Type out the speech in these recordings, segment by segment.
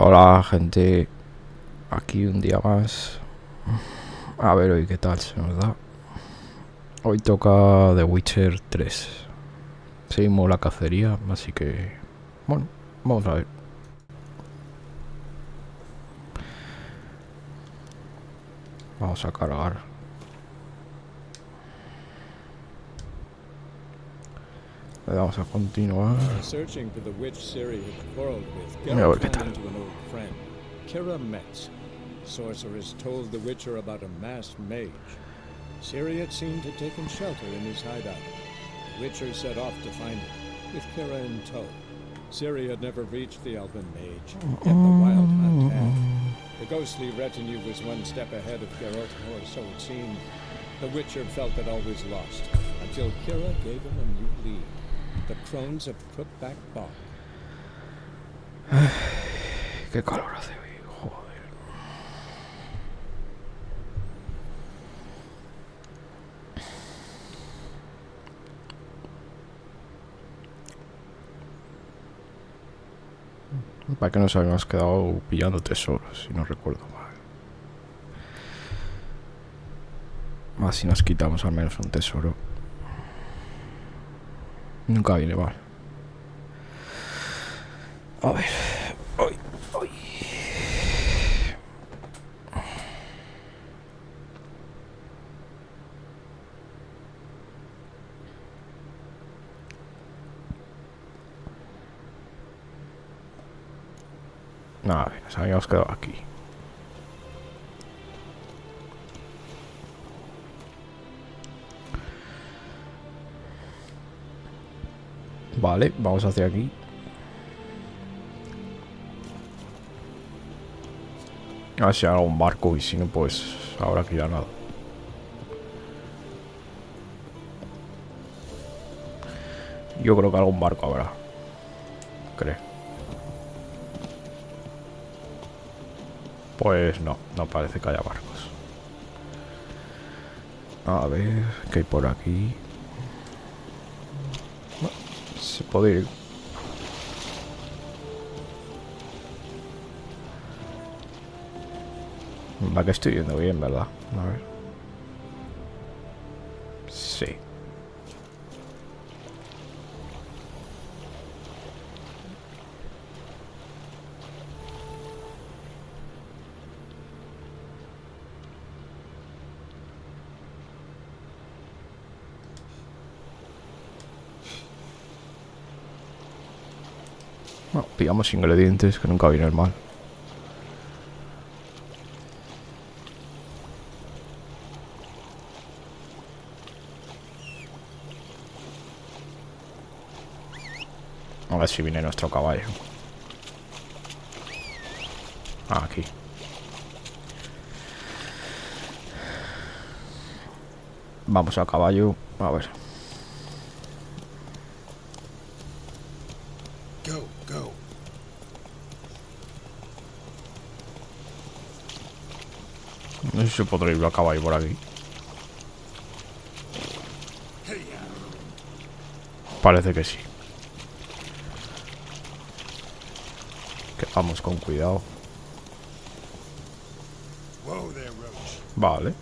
Hola gente, aquí un día más. A ver hoy qué tal se nos da. Hoy toca The Witcher 3. Seguimos la cacería, así que... Bueno, vamos a ver. Vamos a cargar. Le damos a continuar. Searching for the witch Ciri had quarreled with, A ver Geralt qué ran tal. into an old friend, Kira Metz. Sorceress told the Witcher about a masked mage. Ciri had seemed to have taken shelter in his hideout. The Witcher set off to find it, with Kira in tow. Ciri had never reached the elven mage, yet the wild hunt had. The ghostly retinue was one step ahead of Geralt, or so it seemed. The Witcher felt that all was lost, until Kira gave him a new lead. The crones of Crookback Bog. Qué calor hace hoy, joder. Para que nos habíamos quedado pillando tesoros, si no recuerdo mal. Así nos quitamos al menos un tesoro. Nunca viene mal. A ver. Hoy. Nada, nos habíamos quedado aquí. Vale, vamos hacia aquí. A ver si hay algún barco y si no, pues ahora que ya nada. Yo creo que algún barco habrá. Creo. Pues no, no parece que haya barcos. A ver, ¿qué hay por aquí? Bueno, se puede ir. Va que estoy yendo bien, ¿verdad? A ver. Sí. Bueno, pillamos ingredientes que nunca vienen mal. A ver si viene nuestro caballo. Aquí. Vamos a caballo. A ver. Go. No sé si se podrá ir a caballo por aquí. Parece que sí. Que vamos con cuidado. Vale.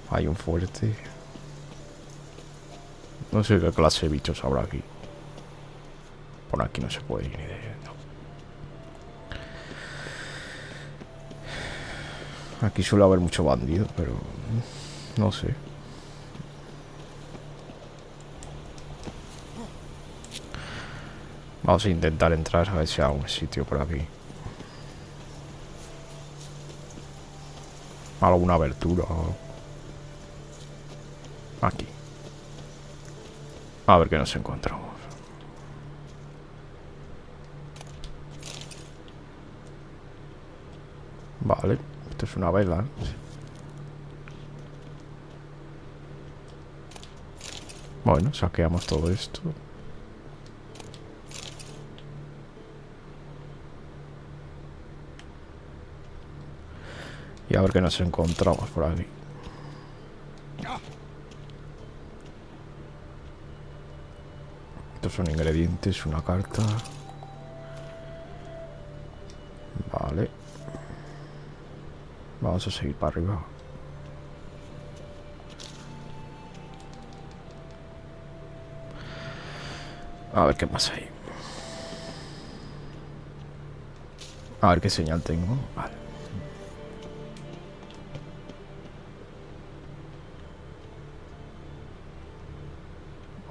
Hay un fuerte. No sé qué clase de bichos habrá aquí. Por aquí no se puede ir ni de... no. Aquí suele haber mucho bandido, pero... no sé. Vamos a intentar entrar a ver si hay algún sitio por aquí. Alguna abertura. Aquí. A ver qué nos encontramos. Vale. Esto es una vela, ¿eh? Bueno, saqueamos todo esto. Y a ver qué nos encontramos por aquí. Estos son ingredientes, una carta. Vamos a seguir para arriba. A ver qué pasa ahí. A ver qué señal tengo. Vale.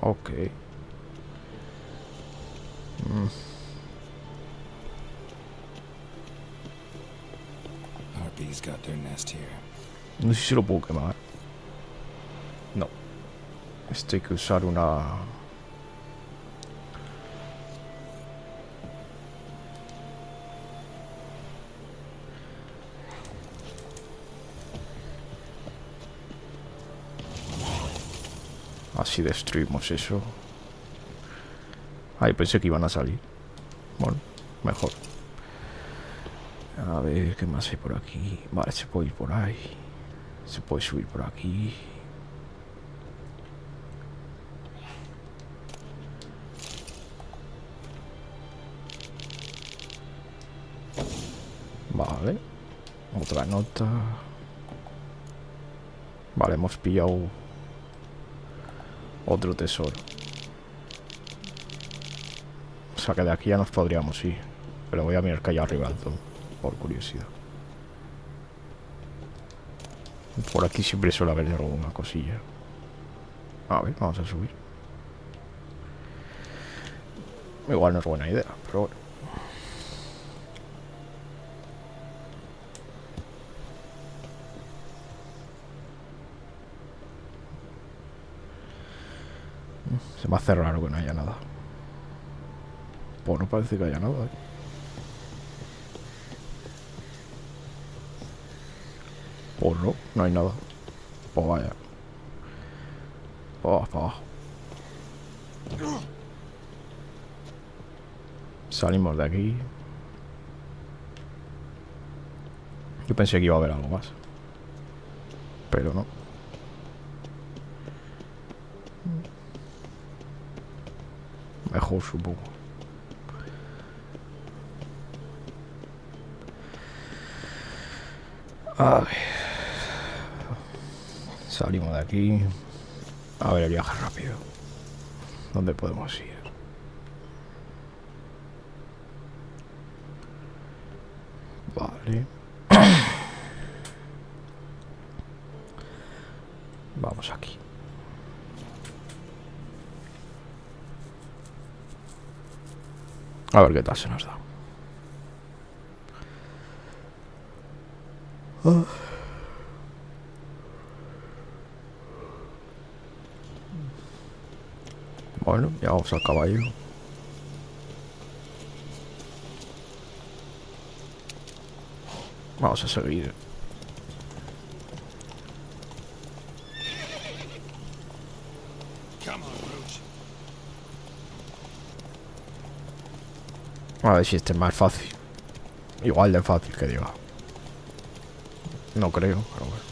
Ok. Harpies got their nest here. No sé si lo puedo quemar. No. Esto hay que usar una... Así destruimos eso. Ay, pensé que iban a salir. Bueno, mejor. A ver, ¿qué más hay por aquí? Vale, se puede ir por ahí. Se puede subir por aquí. Vale. Otra nota. Vale, hemos pillado otro tesoro. O sea que de aquí ya nos podríamos ir. Pero voy a mirar que hay arriba del todo, por curiosidad. Por aquí siempre suele haber alguna cosilla. A ver, vamos a subir. Igual no es buena idea, pero bueno. Se me hace raro que no haya nada. Pues no parece que haya nada, ¿eh? Pues no, no hay nada. Pues vaya. Pues para abajo. Salimos de aquí. Yo pensé que iba a haber algo más, pero no. Mejor, supongo. A ver. Salimos de aquí. A ver el viaje rápido. ¿Dónde podemos ir? Vale. Vamos aquí. A ver qué tal se nos da. Bueno, ya vamos al caballo. Vamos a seguir. A ver si este es más fácil. Igual de fácil que diga. No creo, pero bueno.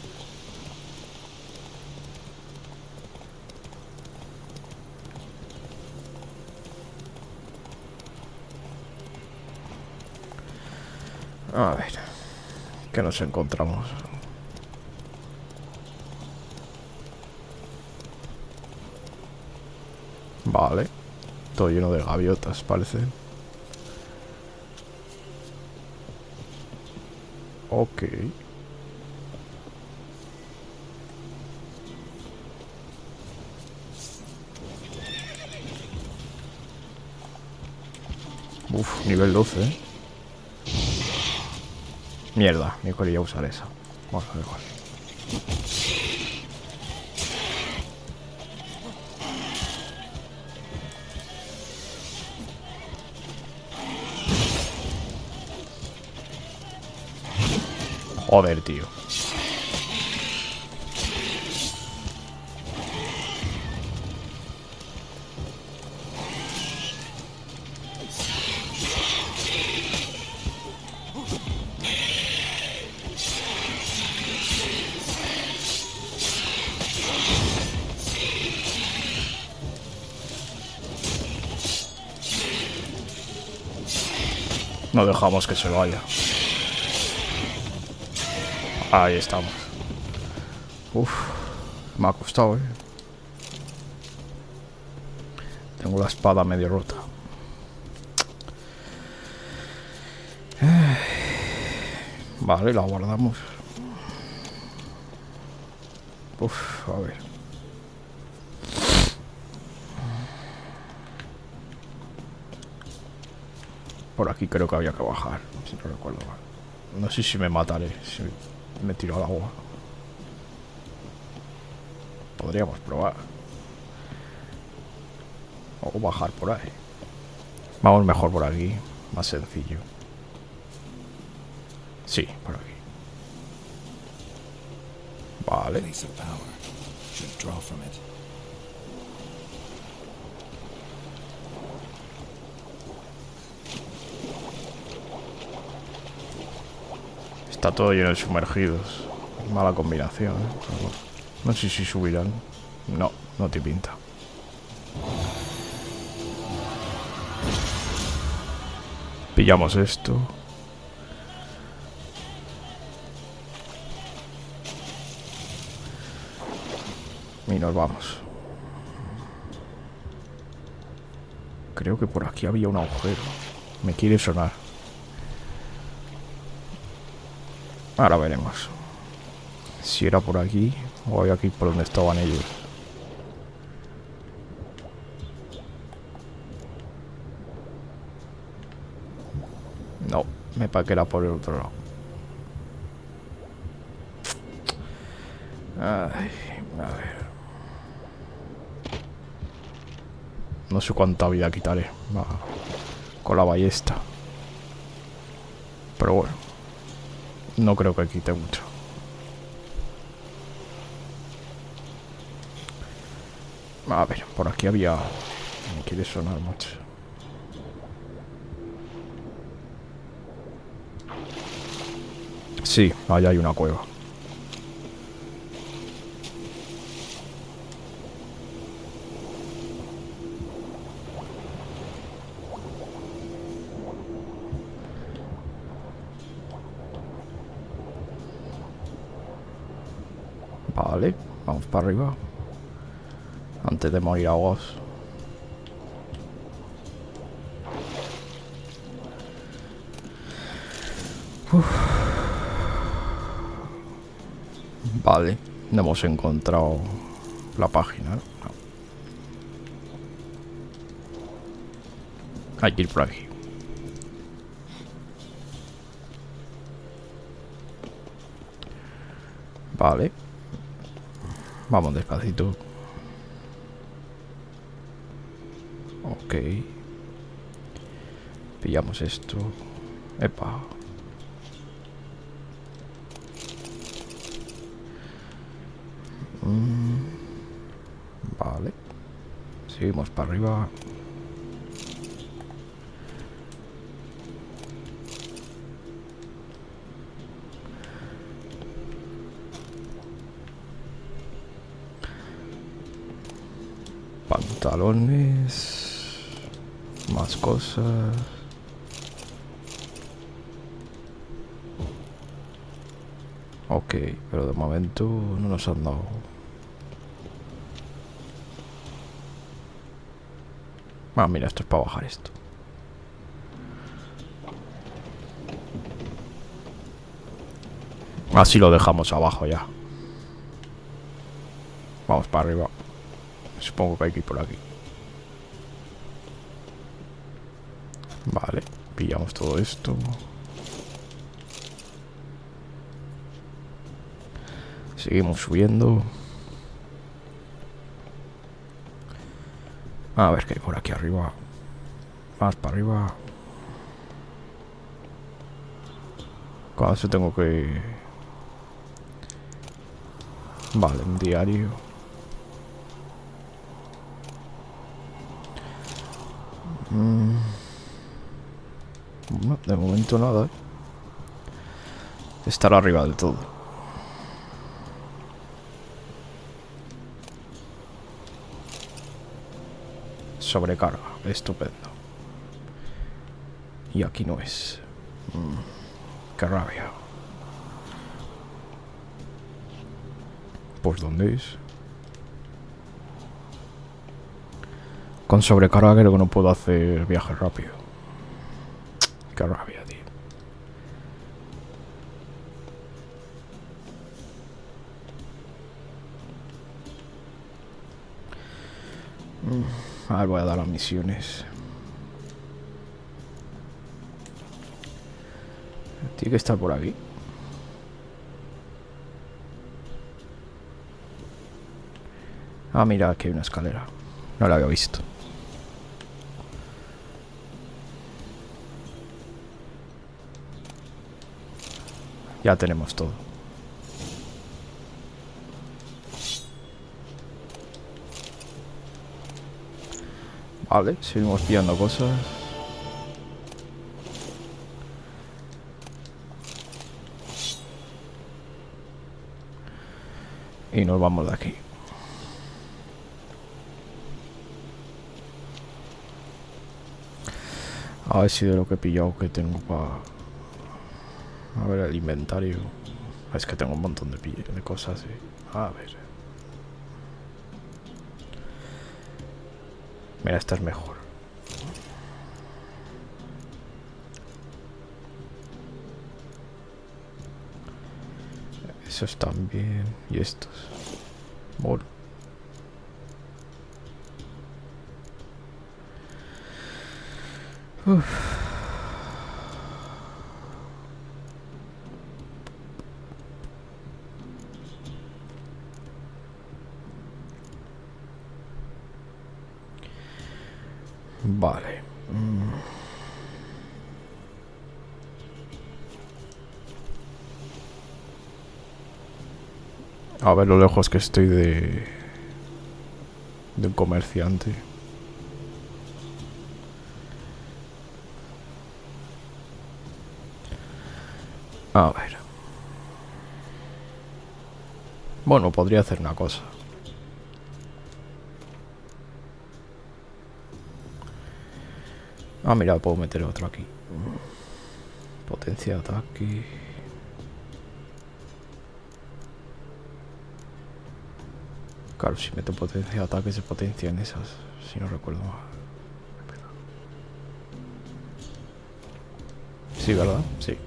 A ver. ¿Qué nos encontramos? Vale. Todo lleno de gaviotas, parece. Ok. Uf, nivel 12, ¿eh? Mierda, ni quería usar esa. Vamos a ver igual. Joder, tío. No dejamos que se vaya. Ahí estamos. Uf, me ha costado, Tengo la espada medio rota. Vale, la guardamos. Uf, a ver. Por aquí creo que había que bajar, si no recuerdo mal. No sé si me mataré si me tiro al agua. Podríamos probar. O bajar por ahí. Vamos mejor por aquí. Más sencillo. Sí, por aquí. Vale. Está todo lleno de sumergidos. Mala combinación, No sé si subirán. No, no te pinta. Pillamos esto. Y nos vamos. Creo que por aquí había un agujero. Me quiere sonar. Ahora veremos. Si era por aquí o había aquí por donde estaban ellos. No, me parece que era por el otro lado. Ay, a ver. No sé cuánta vida quitaré con la ballesta. Pero bueno, no creo que quite mucho. A ver, por aquí había... Me quiere sonar mucho. Sí, allá hay una cueva. Vale, vamos para arriba. Antes de morir ahogados. Vale, no hemos encontrado la página, ¿no? Hay que ir por aquí. Vale. Vamos despacito. Ok. Pillamos esto. Epa. Vale. Seguimos para arriba. Pantalones. Más cosas. Ok, pero de momento no nos han dado. Ah, mira, esto es para bajar esto. Así lo dejamos abajo ya. Vamos para arriba. Supongo que hay que ir por aquí. Vale, pillamos todo esto. Seguimos subiendo. A ver qué hay por aquí arriba. Más para arriba. Con eso tengo que... Vale, un diario. No, de momento nada, Estar arriba del todo. Sobrecarga, estupendo. Y aquí no es. Qué rabia. Pues ¿dónde es? Con sobrecarga creo que no puedo hacer viaje rápido. Qué rabia, tío. A ver, voy a dar las misiones. Tiene que estar por aquí. Ah, mira, aquí hay una escalera. No la había visto. Ya tenemos todo. Vale, seguimos pillando cosas. Y nos vamos de aquí. A ver si de lo que he pillado que tengo para... A ver el inventario. Es que tengo un montón de cosas. A ver. Mira, esta es mejor. Esos también. Y estos. Bueno. Uf. Vale. A ver lo lejos que estoy de un comerciante. A ver. Bueno, podría hacer una cosa. Ah, mira, puedo meter otro aquí. Potencia de ataque. Claro, si meto potencia de ataque se potencia en esas, si no recuerdo mal. Sí, ¿verdad? Sí.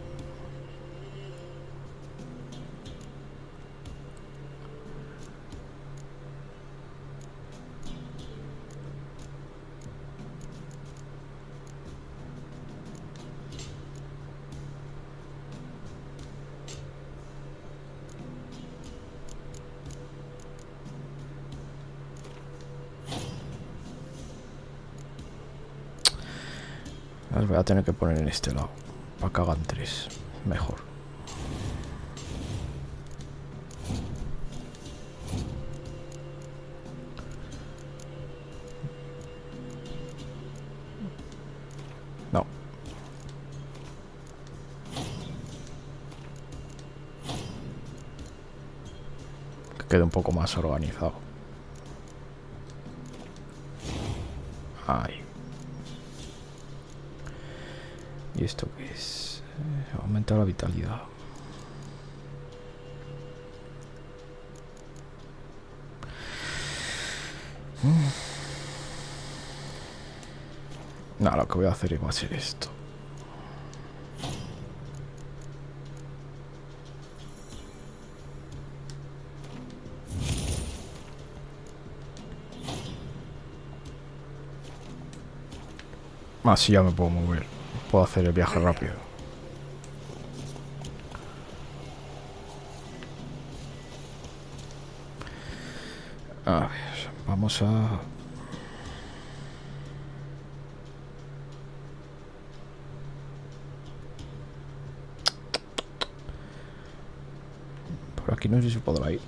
Las voy a tener que poner en este lado. Para que hagan 3. Mejor. No. Que quede un poco más organizado. Ahí. ¿Y esto qué es? Aumenta la vitalidad. No, lo que voy a hacer va a ser esto. Así ya me puedo mover. Puedo hacer el viaje rápido. A ver, vamos a... Por aquí no sé si podrá ir.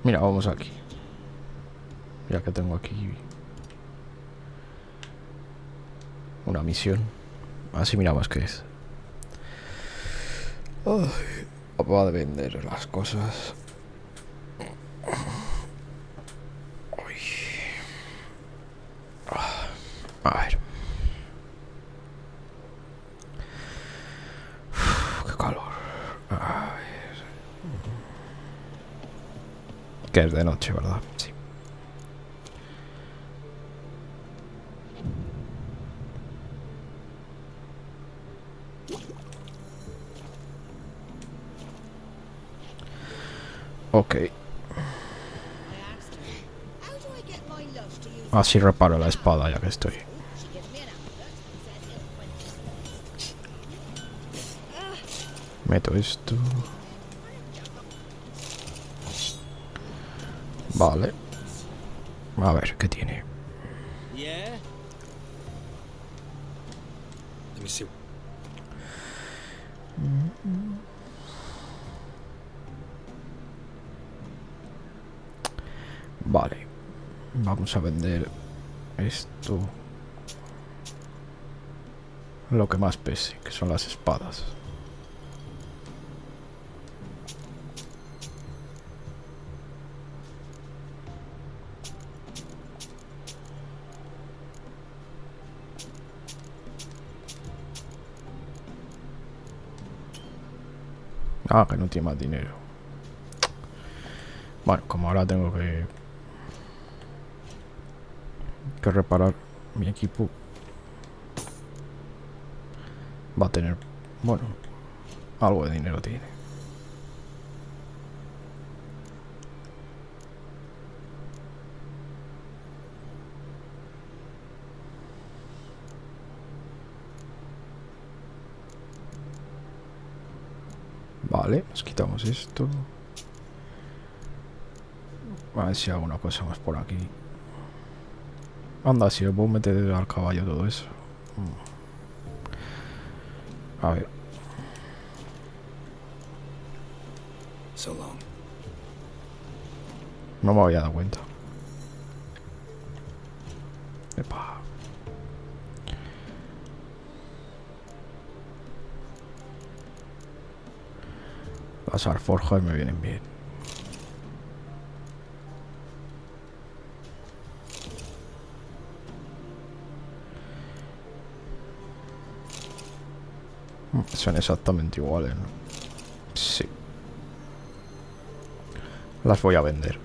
Mira, vamos aquí. Ya que tengo aquí una misión. Así miramos qué es. Acaba de vender las cosas. Uy. A ver. Uf, qué calor. que es de noche, ¿verdad? Sí. Ok. Así reparo la espada ya que estoy. Meto esto. Vale. A ver, ¿qué tiene? Vale. Vamos a vender esto. Lo que más pese, que son las espadas. Ah, que no tiene más dinero. Bueno, como ahora tengo que reparar mi equipo, va a tener, bueno, algo de dinero tiene. Vale, nos quitamos esto. A ver si hago una cosa más por aquí. Anda, si le puedo meter al caballo todo eso. A ver. No me había dado cuenta. Epa. Las alforjas me vienen bien. Son exactamente iguales, ¿no? Sí. Las voy a vender.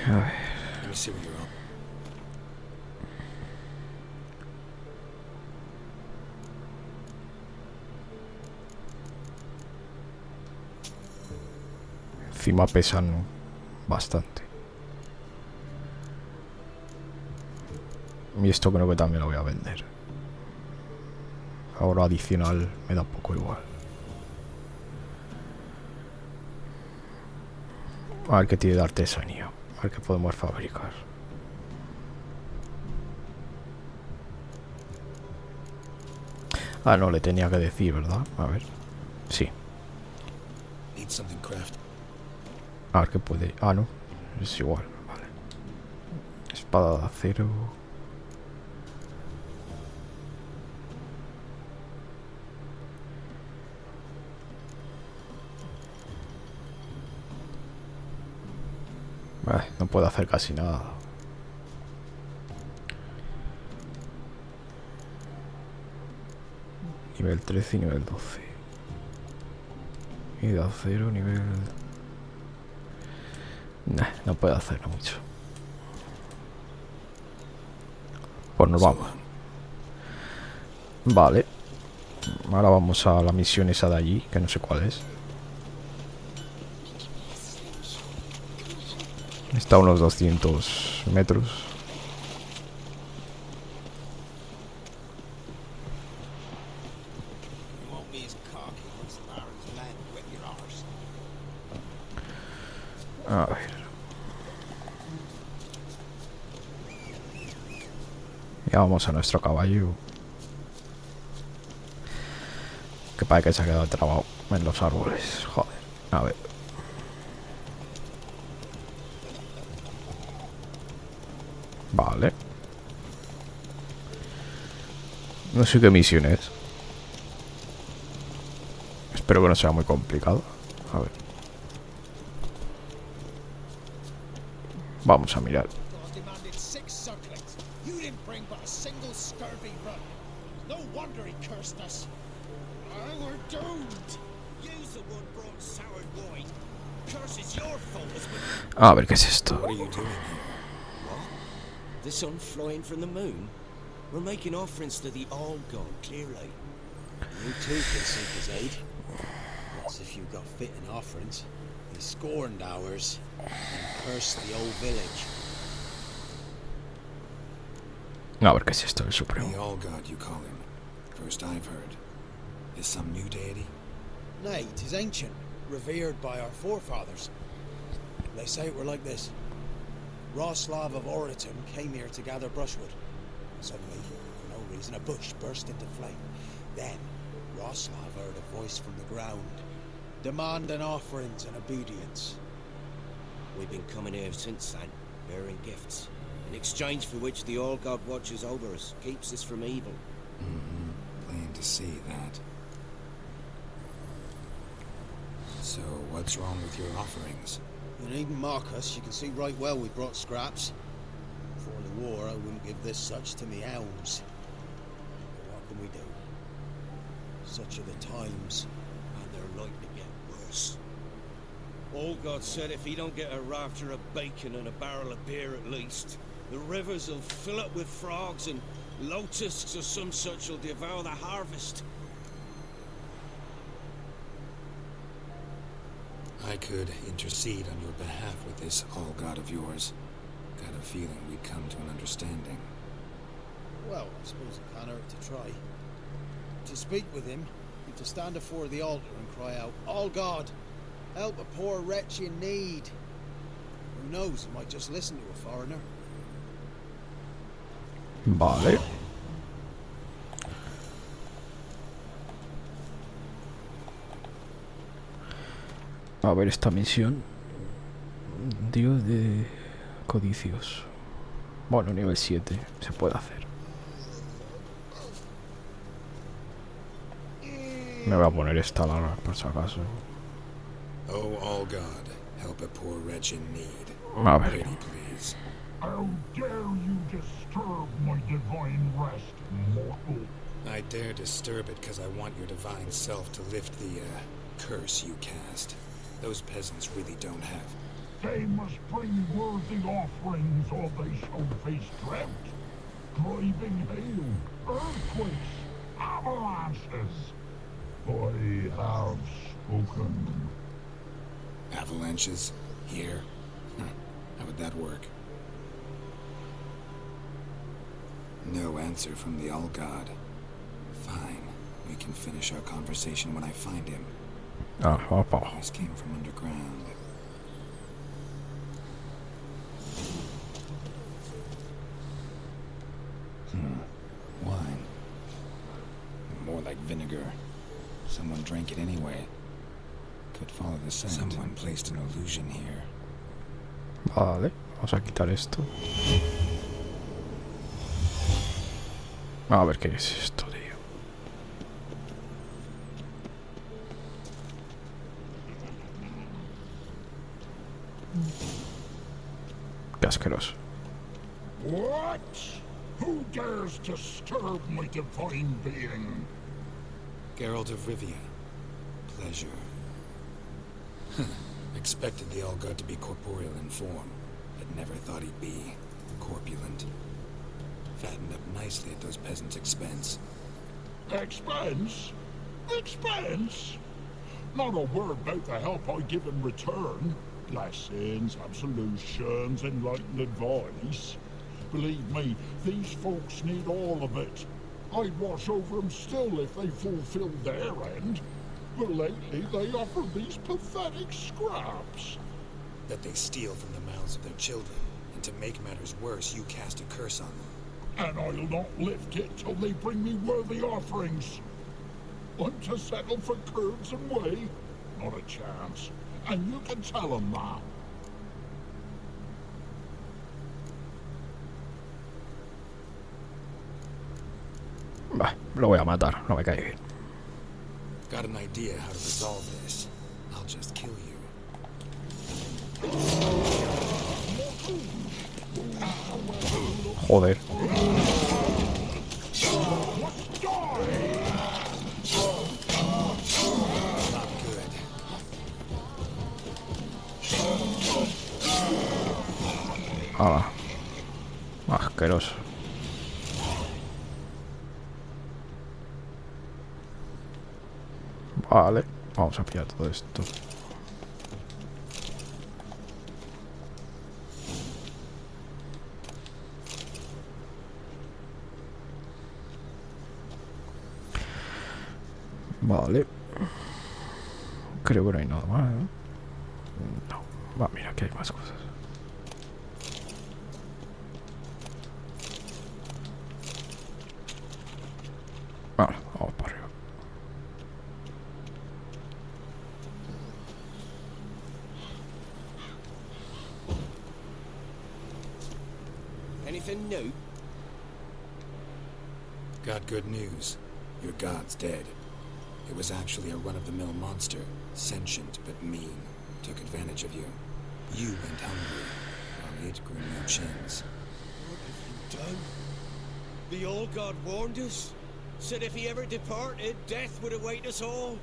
A ver. Encima pesan bastante. Y esto creo que también lo voy a vender. Ahora adicional me da un poco igual. A ver qué tiene de artesanía. A ver qué podemos fabricar. Ah, no, le tenía que decir, ¿verdad? A ver. Sí. A ver qué puede. Ah, no. Es igual. Vale. Espada de acero. No puedo hacer casi nada. Nivel 13 y nivel 12. Y de acero, nivel... Nah, no puedo hacerlo mucho. Pues nos vamos. Vale. Ahora vamos a la misión esa de allí, que no sé cuál es. Está a unos 200 metros. A ver. Ya vamos a nuestro caballo. Que parece que se ha quedado trabado en los árboles. Joder. A ver. Vale. No sé qué misión es. Espero que no sea muy complicado. A ver. Vamos a mirar. we're doomed. You's the one brought soured wine. Curse is your fault as well. A ver, ¿qué es esto? What are you doing here? What? The sun flying from the moon? We're making offerings to the All-God, clearly. You too can seek his aid. What's if you got fitting offerings? He scorned ours and cursed the old village. A ver, ¿qué es esto? El The Supremo. All-God, you call him. First I've heard. Is some new deity? Nay, 'tis ancient, revered by our forefathers. They say it were like this. Roslav of Oriton came here to gather brushwood. Suddenly, for no reason, a bush burst into flame. Then, Roslav heard a voice from the ground, demanding offerings and obedience. We've been coming here since then, bearing gifts, in exchange for which the All-God watches over us, keeps us from evil. Plain to see that. So, what's wrong with your offerings? You needn't mock us, you can see right well we brought scraps. Before the war, I wouldn't give this such to me elms. But what can we do? Such are the times. And they're like to get worse. All-God said if he don't get a rafter of bacon and a barrel of beer at least, the rivers will fill up with frogs and locusts or some such will devour the harvest. I could intercede on your behalf with this All-God of yours. Got a feeling we'd come to an understanding. Well, I suppose it can't hurt to try. To speak with him, you'd to stand before the altar and cry out, All God, help a poor wretch in need. Who knows, he might just listen to a foreigner. Vale. A ver esta misión. Dios de codicios. Bueno, nivel 7. Se puede hacer. Me voy a poner esta larga por si acaso. Oh, All-God, help a poor wretch in need. A ver. Pity, please. How dare you disturb my divine rest, mortal? I dare disturb it because I want your divine self to lift the, curse you cast. Those peasants really don't have. They must bring worthy offerings or they shall face drought, driving hail, earthquakes, avalanches. I have spoken. Avalanches? Here? How would that work? No answer from the All-God. Fine. We can finish our conversation when I find him. Ah, opa. Voice came from underground. Wine. More like vinegar. Someone drank it anyway. Could follow the scent. Someone placed an illusion here. Vale. Vamos a quitar esto. A ver qué es esto, tío. Qué asqueroso. What? Who dares disturb my divine being? Geralt of Rivia. Pleasure. Expected the All-God to be corporeal in form, but never thought he'd be corpulent. Fattened up nicely at those peasants' expense. Expense? Expense? Not a word about the help I give in return. Blessings, absolutions, enlightened advice. Believe me, these folks need all of it. I'd watch over them still if they fulfilled their end. But lately they offer these pathetic scraps. That they steal from the mouths of their children, and to make matters worse, you cast a curse on them. And I'll not lift it till they bring me worthy offerings. I'm to settle for curds and whey? Not a chance. And you can tell them that. Bah, lo voy a matar, no me cae bien. Got an idea how to resolve this. I'll just kill you. Joder. ¡Hala! Asqueroso. Vale, vamos a pillar todo esto. Vale. Creo que no hay nada más, ¿eh? No. Va, mira, aquí hay más cosas. Vale, vamos para arriba. Anything new? Got good news. Your god's dead. It was actually a run-of-the-mill monster, sentient but mean. Took advantage of you. You went hungry, while it grew new chins. What have you done? The old god warned us. Said if he ever departed, death would await us all.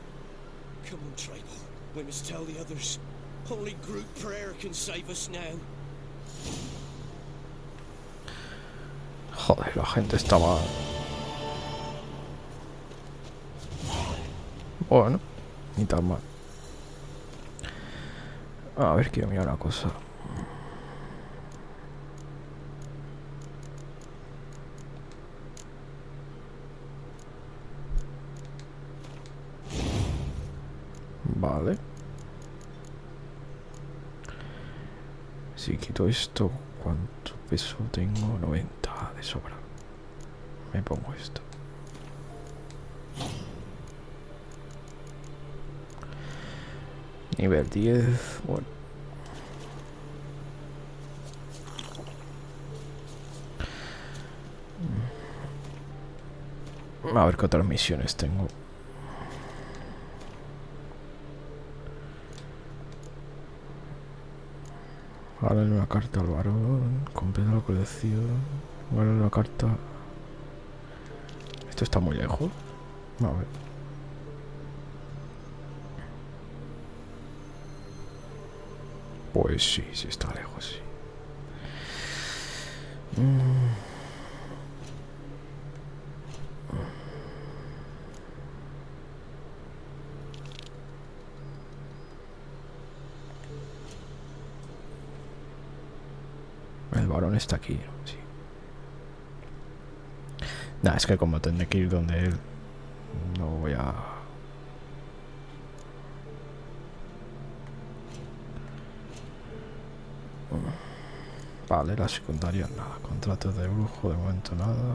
Come on, Tribal. We must tell the others. Only group prayer can save us now. Joder, la gente está mal. Bueno, ni tan mal. A ver, quiero mirar una cosa. Vale. Si quito esto, ¿cuánto peso tengo? 90 de sobra. Me pongo esto. Nivel 10. Bueno. A ver qué otras misiones tengo. Háblale una carta al varón. Completa la colección. Háblale una carta. Esto está muy lejos. A ver. Pues sí, sí está lejos, sí. El varón está aquí, ¿no? Sí. Nah, es que como tendré que ir donde él, no voy a... Vale, la secundaria nada. Contratos de brujo, de momento nada.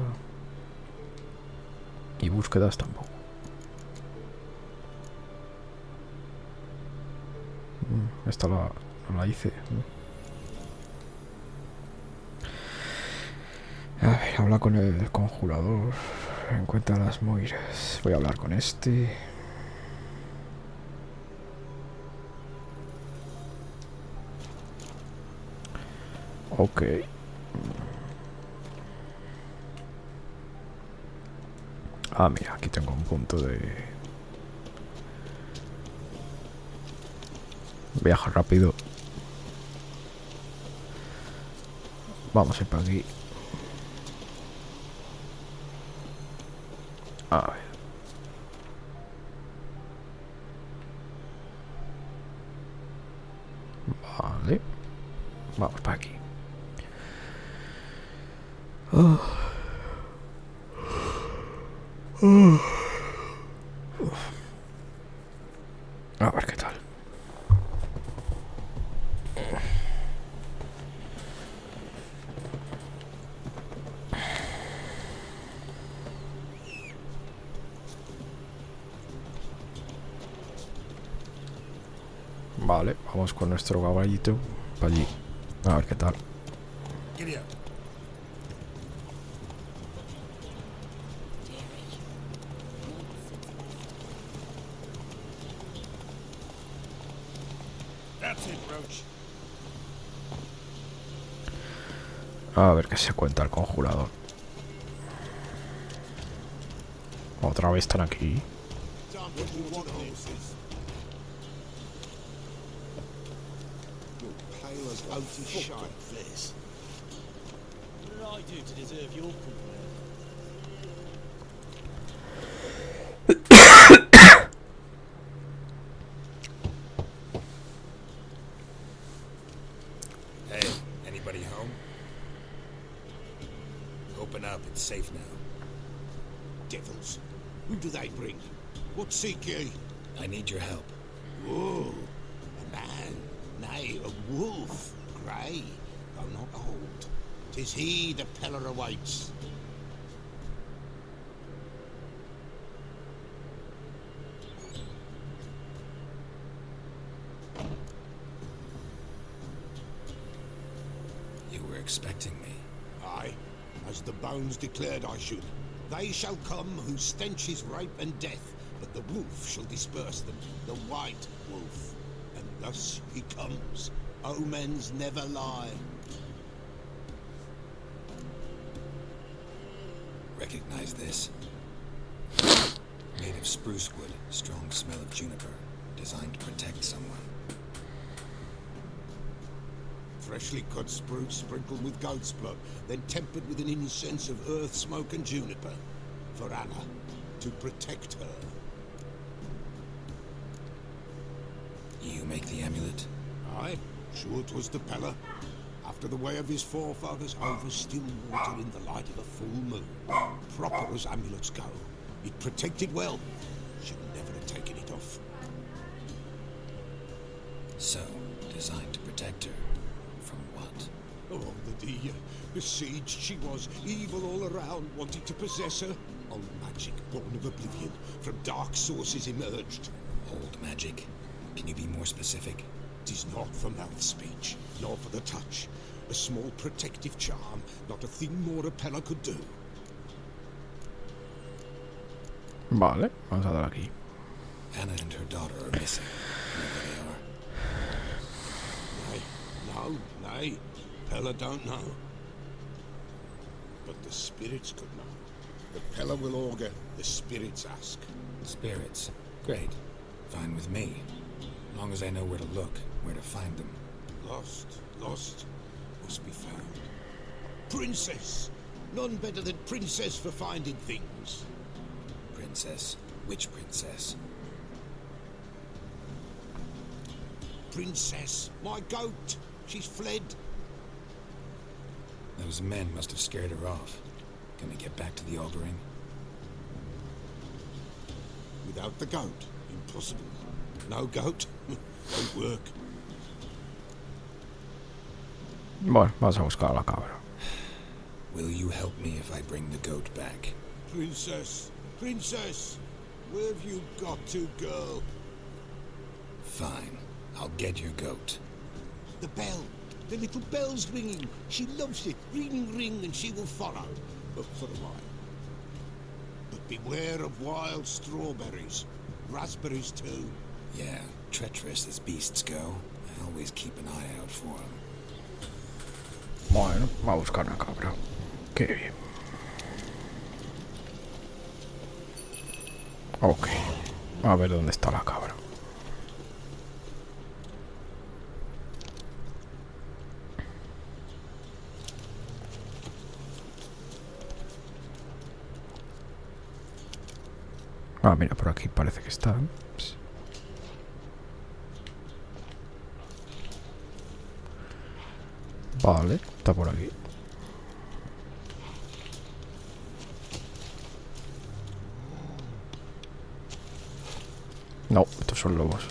Y búsquedas tampoco. Esta no la hice. A ver, habla con el conjurador. Encuentra las moiras. Voy a hablar con este. Ok. Ah, mira, aquí tengo un punto de... Viaja rápido. Vamos a ir para aquí. A ver. Vale. Vamos para aquí. A ver qué tal. Vale, vamos con nuestro caballito para allí. A ver qué tal. A ver qué se cuenta el conjurador. Otra vez están aquí. did I do to deserve your company? Hey, anybody home? Open up, it's safe now. Devils. Who do they bring? What seek ye? I need your help. Whoa. A man. Nay, a wolf. Grey, though not old. 'Tis he the Peller awaits. You were expecting me. Aye, as the bones declared I should. They shall come whose stench is rape and death, but the wolf shall disperse them, the white wolf. And thus he comes. Omens never lie. Recognize this? Made of spruce wood, strong smell of juniper, designed to protect someone. Freshly cut spruce sprinkled with goat's blood, then tempered with an incense of earth, smoke and juniper. For Anna, to protect her. You make the amulet? Aye, sure 'twas the Peller. After the way of his forefathers, over still water in the light of a full moon. Proper as amulets go. It protected well. Should never have taken it off. So, designed to protect her. From what? Oh, the besieged she was, evil all around, wanting to possess her. Old magic, born of oblivion, from dark sources emerged. Old magic? Can you be more specific? 'Tis not for mouth speech, nor for the touch. A small protective charm, not a thing more a Peller could do. Vale, vamos a dar aquí. Anna and her daughter are missing. You know where they are? Nay, nay, Peller don't know. But the spirits could know. The Peller will augur, the spirits ask. Spirits. Great. Fine with me. Long as I know where to look, where to find them. Lost, must be found. Princess! None better than Princess for finding things. Princess? Which princess? Princess, my goat! She's fled. Those men must have scared her off. Can we get back to the auguring? Without the goat, impossible. No goat, won't work. Bueno, vamos a buscar a la cabra. Will you help me if I bring the goat back? Princess, princess, where have you got to, girl? Fine. I'll get your goat. The bell, the little bell's ringing. She loves it. Ring, ring, and she will follow. But for a while. But beware of wild strawberries. Raspberries, too. Yeah, treacherous as beasts go. I always keep an eye out for them. Bueno, va a buscar una cabra. Qué bien. Ok. A ver dónde está la cabra. Ah, mira, por aquí parece que está. Psst. Vale, está por aquí. No, estos son lobos.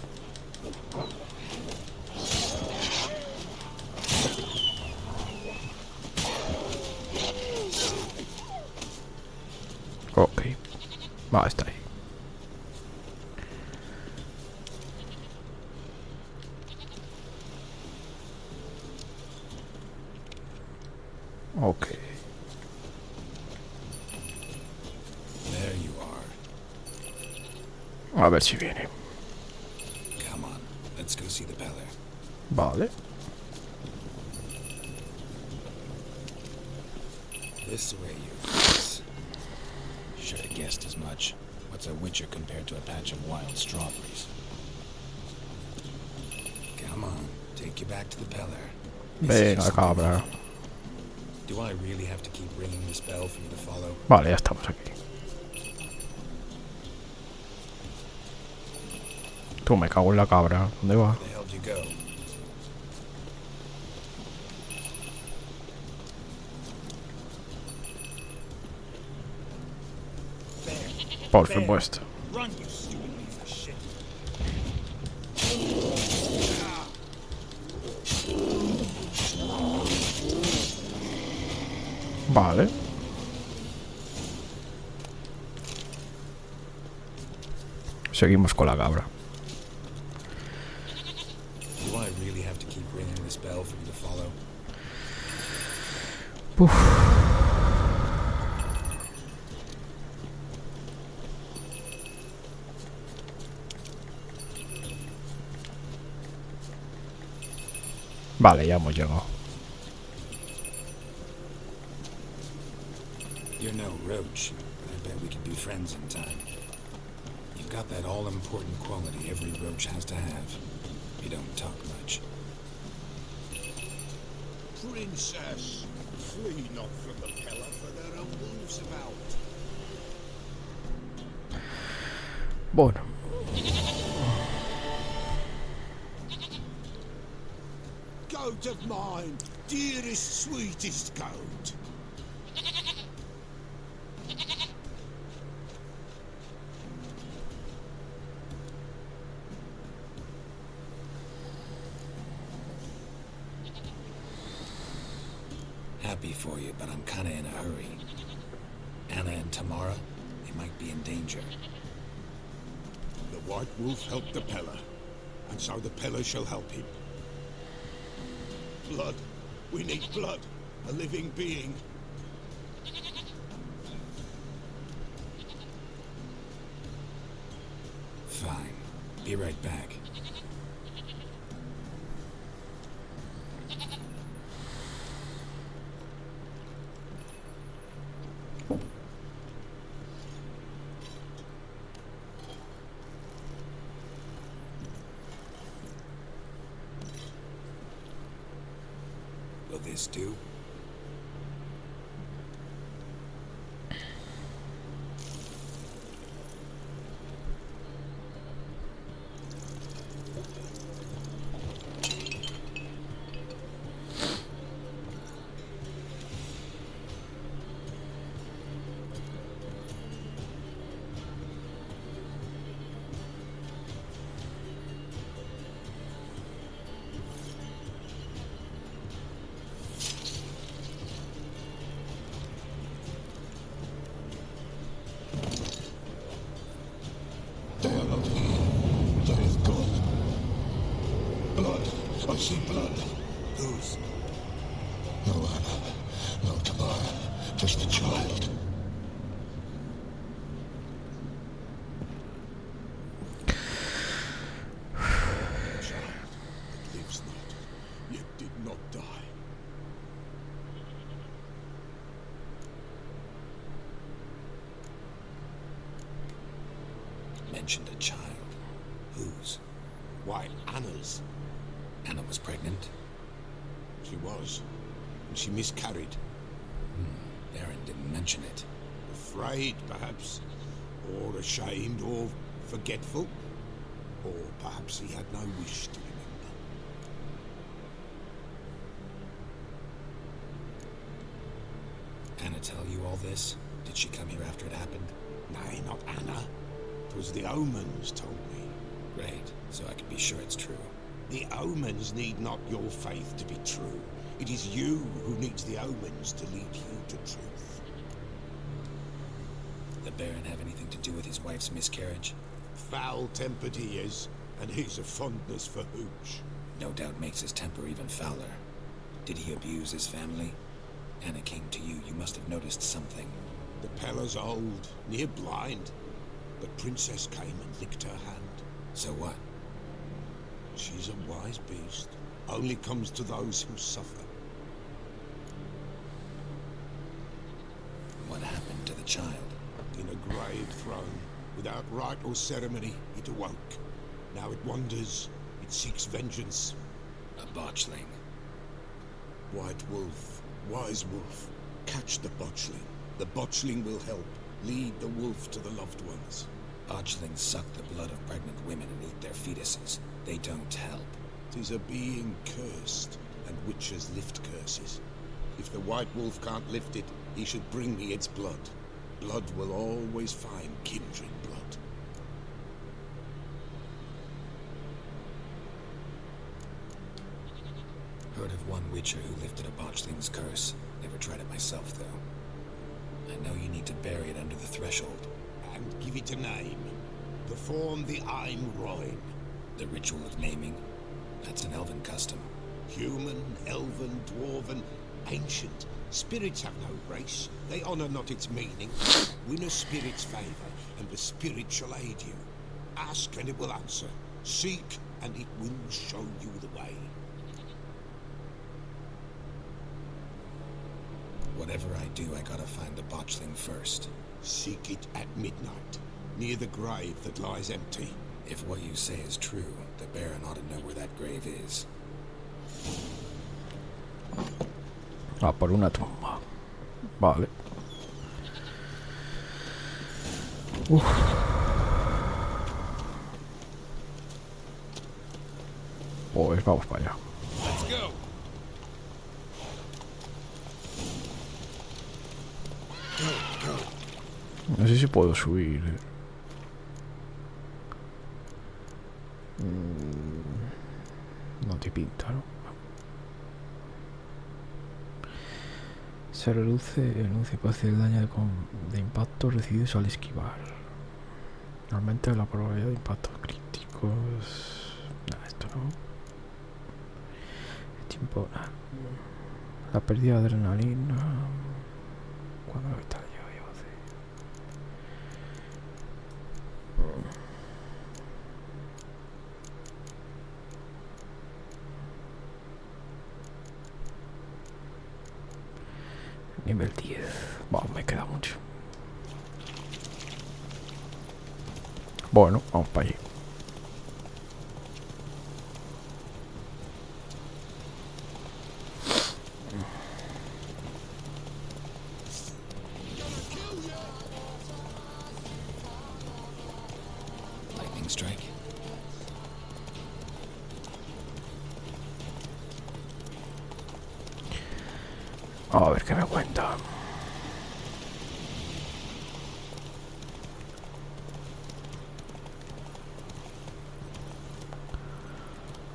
Ok. Va, está ahí. Ok. There you are. A ver si viene. Come on, let's go see the Peller. Vale. This way, you guys. Should have guessed as much. What's a witcher compared to a patch of wild strawberries? Come on, take you back to the Peller. Venga, cabra. Do I really have to keep ringing this bell for you to follow? Vale, ya estamos aquí. Tú, me cago en la cabra. ¿Dónde va? Where the hell did you go? Por supuesto. Run, you stupid piece of shit. Vale. Seguimos con la cabra. Do I really have to keep ringing this bell for you to follow? Vale, ya hemos llegado. You're no roach, but I bet we could be friends in time. You've got that all-important quality every roach has to have. You don't talk much. Princess, flee not from the pillar, for there are wolves about. Bueno. Goat of mine, dearest, sweetest goat. Happy for you, but I'm kinda in a hurry. Anna and Tamara, they might be in danger. The White Wolf helped the Peller, and so the Peller shall help him. Blood. We need blood. A living being. Fine. Be right back. Will this do? There is blood. Blood. I see blood. Whose? No Anna. No Tamara. Just the child. The child that lives not, yet did not die. Mentioned a child. Whose? Why, Anna's. Anna was pregnant? She was. And she miscarried. Baron didn't mention it. Afraid, perhaps. Or ashamed, or forgetful. Or perhaps he had no wish to remember. Anna tell you all this? Did she come here after it happened? Nay, not Anna. 'Twas the omens told me. Great, so I can be sure it's true. The omens need not your faith to be true. It is you who needs the omens to lead you to truth. The Baron have anything to do with his wife's miscarriage? Foul-tempered he is, and he's a fondness for hooch. No doubt makes his temper even fouler. Did he abuse his family? Anna came to you, you must have noticed something. The Peller's old, near blind. But Princess came and licked her hand. So what? She's a wise beast. Only comes to those who suffer. What happened to the child? In a grave thrown, without rite or ceremony, it awoke. Now it wanders, it seeks vengeance. A botchling. White Wolf, Wise wolf, catch the botchling. The botchling will help. Lead the wolf to the loved ones. Botchlings suck the blood of pregnant women and eat their fetuses. They don't help. 'Tis a being cursed, and witches lift curses. If the white wolf can't lift it, he should bring me its blood. Blood will always find kindred blood. Heard of one witcher who lifted a botchling's curse. Never tried it myself, though. I know you need to bury it under the threshold. And give it a name. Perform the Ein Roin. The ritual of naming? That's an elven custom. Human, elven, dwarven, ancient. Spirits have no race. They honor not its meaning. Win a spirit's favor, and the spirit shall aid you. Ask, and it will answer. Seek, and it will show you the way. Whatever I do, I gotta find the botchling first. Seek it at midnight, near the grave that lies empty. If what you say is true, the Baron ought to know where that grave is. Ah, por una tumba. Vale. Uf. Pues vamos para allá. Let's go. No sé si puedo subir. No te pinta, ¿no? Se reduce el 11% del daño de impactos recibidos al esquivar. Normalmente la probabilidad de impactos críticos. Nada, esto no. El tiempo. Nada. La pérdida de adrenalina. Cuando lo está yo hace. Nivel 10. Vamos, me queda mucho. Bueno, vamos para allí. Lightning strike. A ver qué me cuenta.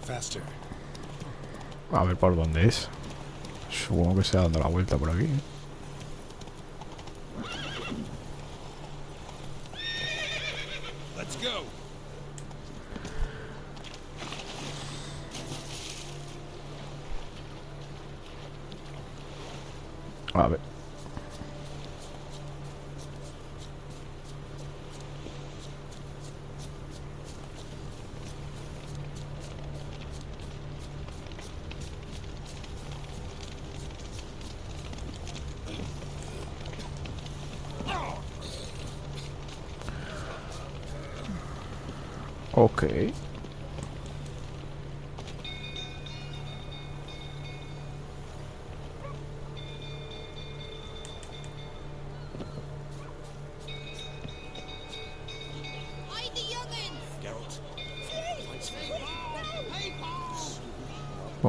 Faster. A ver por dónde es. Supongo que se ha dando la vuelta por aquí. Let's go. A ver. Ok.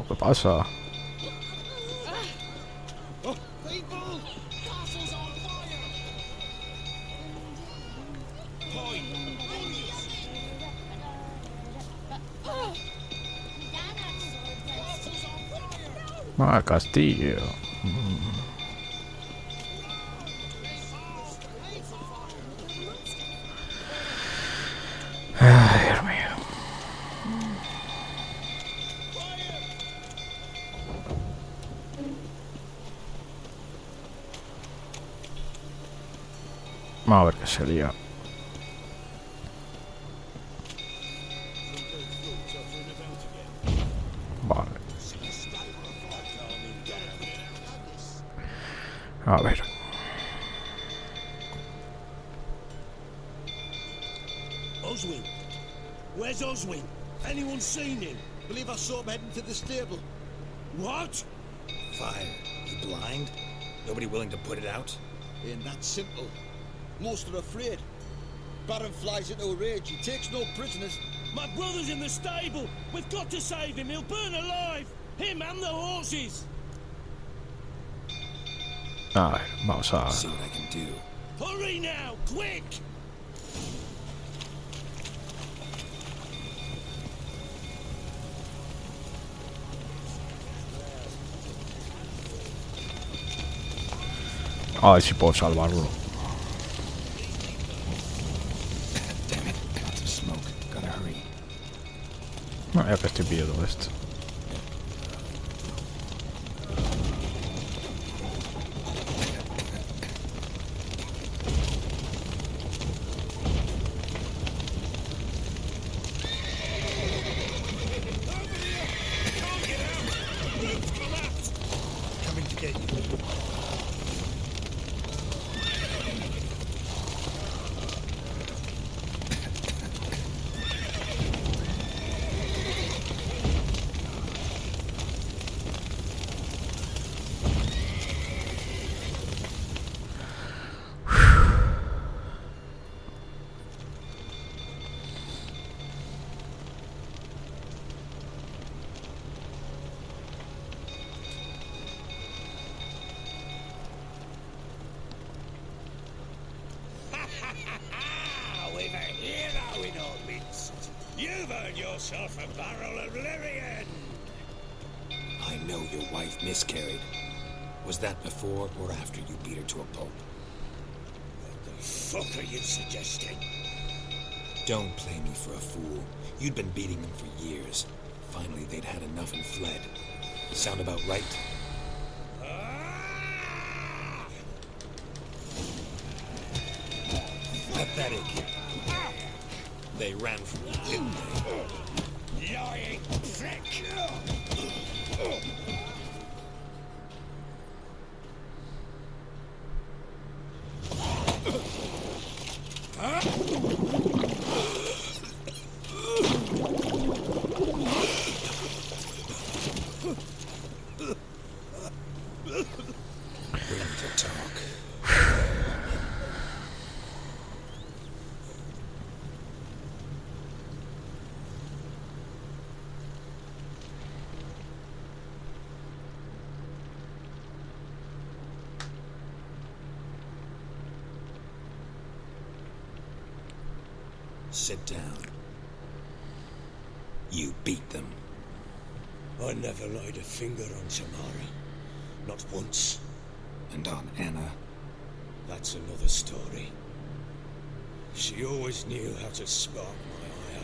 ¿Qué pasa? People! Castle's on fire! Ah, castillo. Ay, Dios mío. Vamos a ver qué se lía. Vale. A ver. Oswin! Where's Oswin? Anyone seen him? Believe I saw him heading to the stable. What? Fire. You blind? Nobody willing to put it out? Ain't that simple. Most are afraid. Baron flies into a rage. He takes no prisoners. My brother's in the stable. We've got to save him. He'll burn alive. Him and the horses. A ver, vamos a... See what I can do. Hurry now, quick! A ver si puedo salvarlo. Damn it, lots of smoke. Gotta hurry. Ya que estoy pillando esto. Coming to get you. We've a hero in our midst. You've earned yourself a barrel of Lyrian. I know your wife miscarried. Was that before or after you beat her to a pulp? What the fuck are you suggesting? Don't play me for a fool. You'd been beating them for years. Finally, they'd had enough and fled. Sound about right? Ah! Pathetic. They ran from you, didn't they? Lying prick! Willing to talk. Sit down. You beat them. I never laid a finger on Tamara. Not once. And on Anna. That's another story. She always knew how to spark my ire.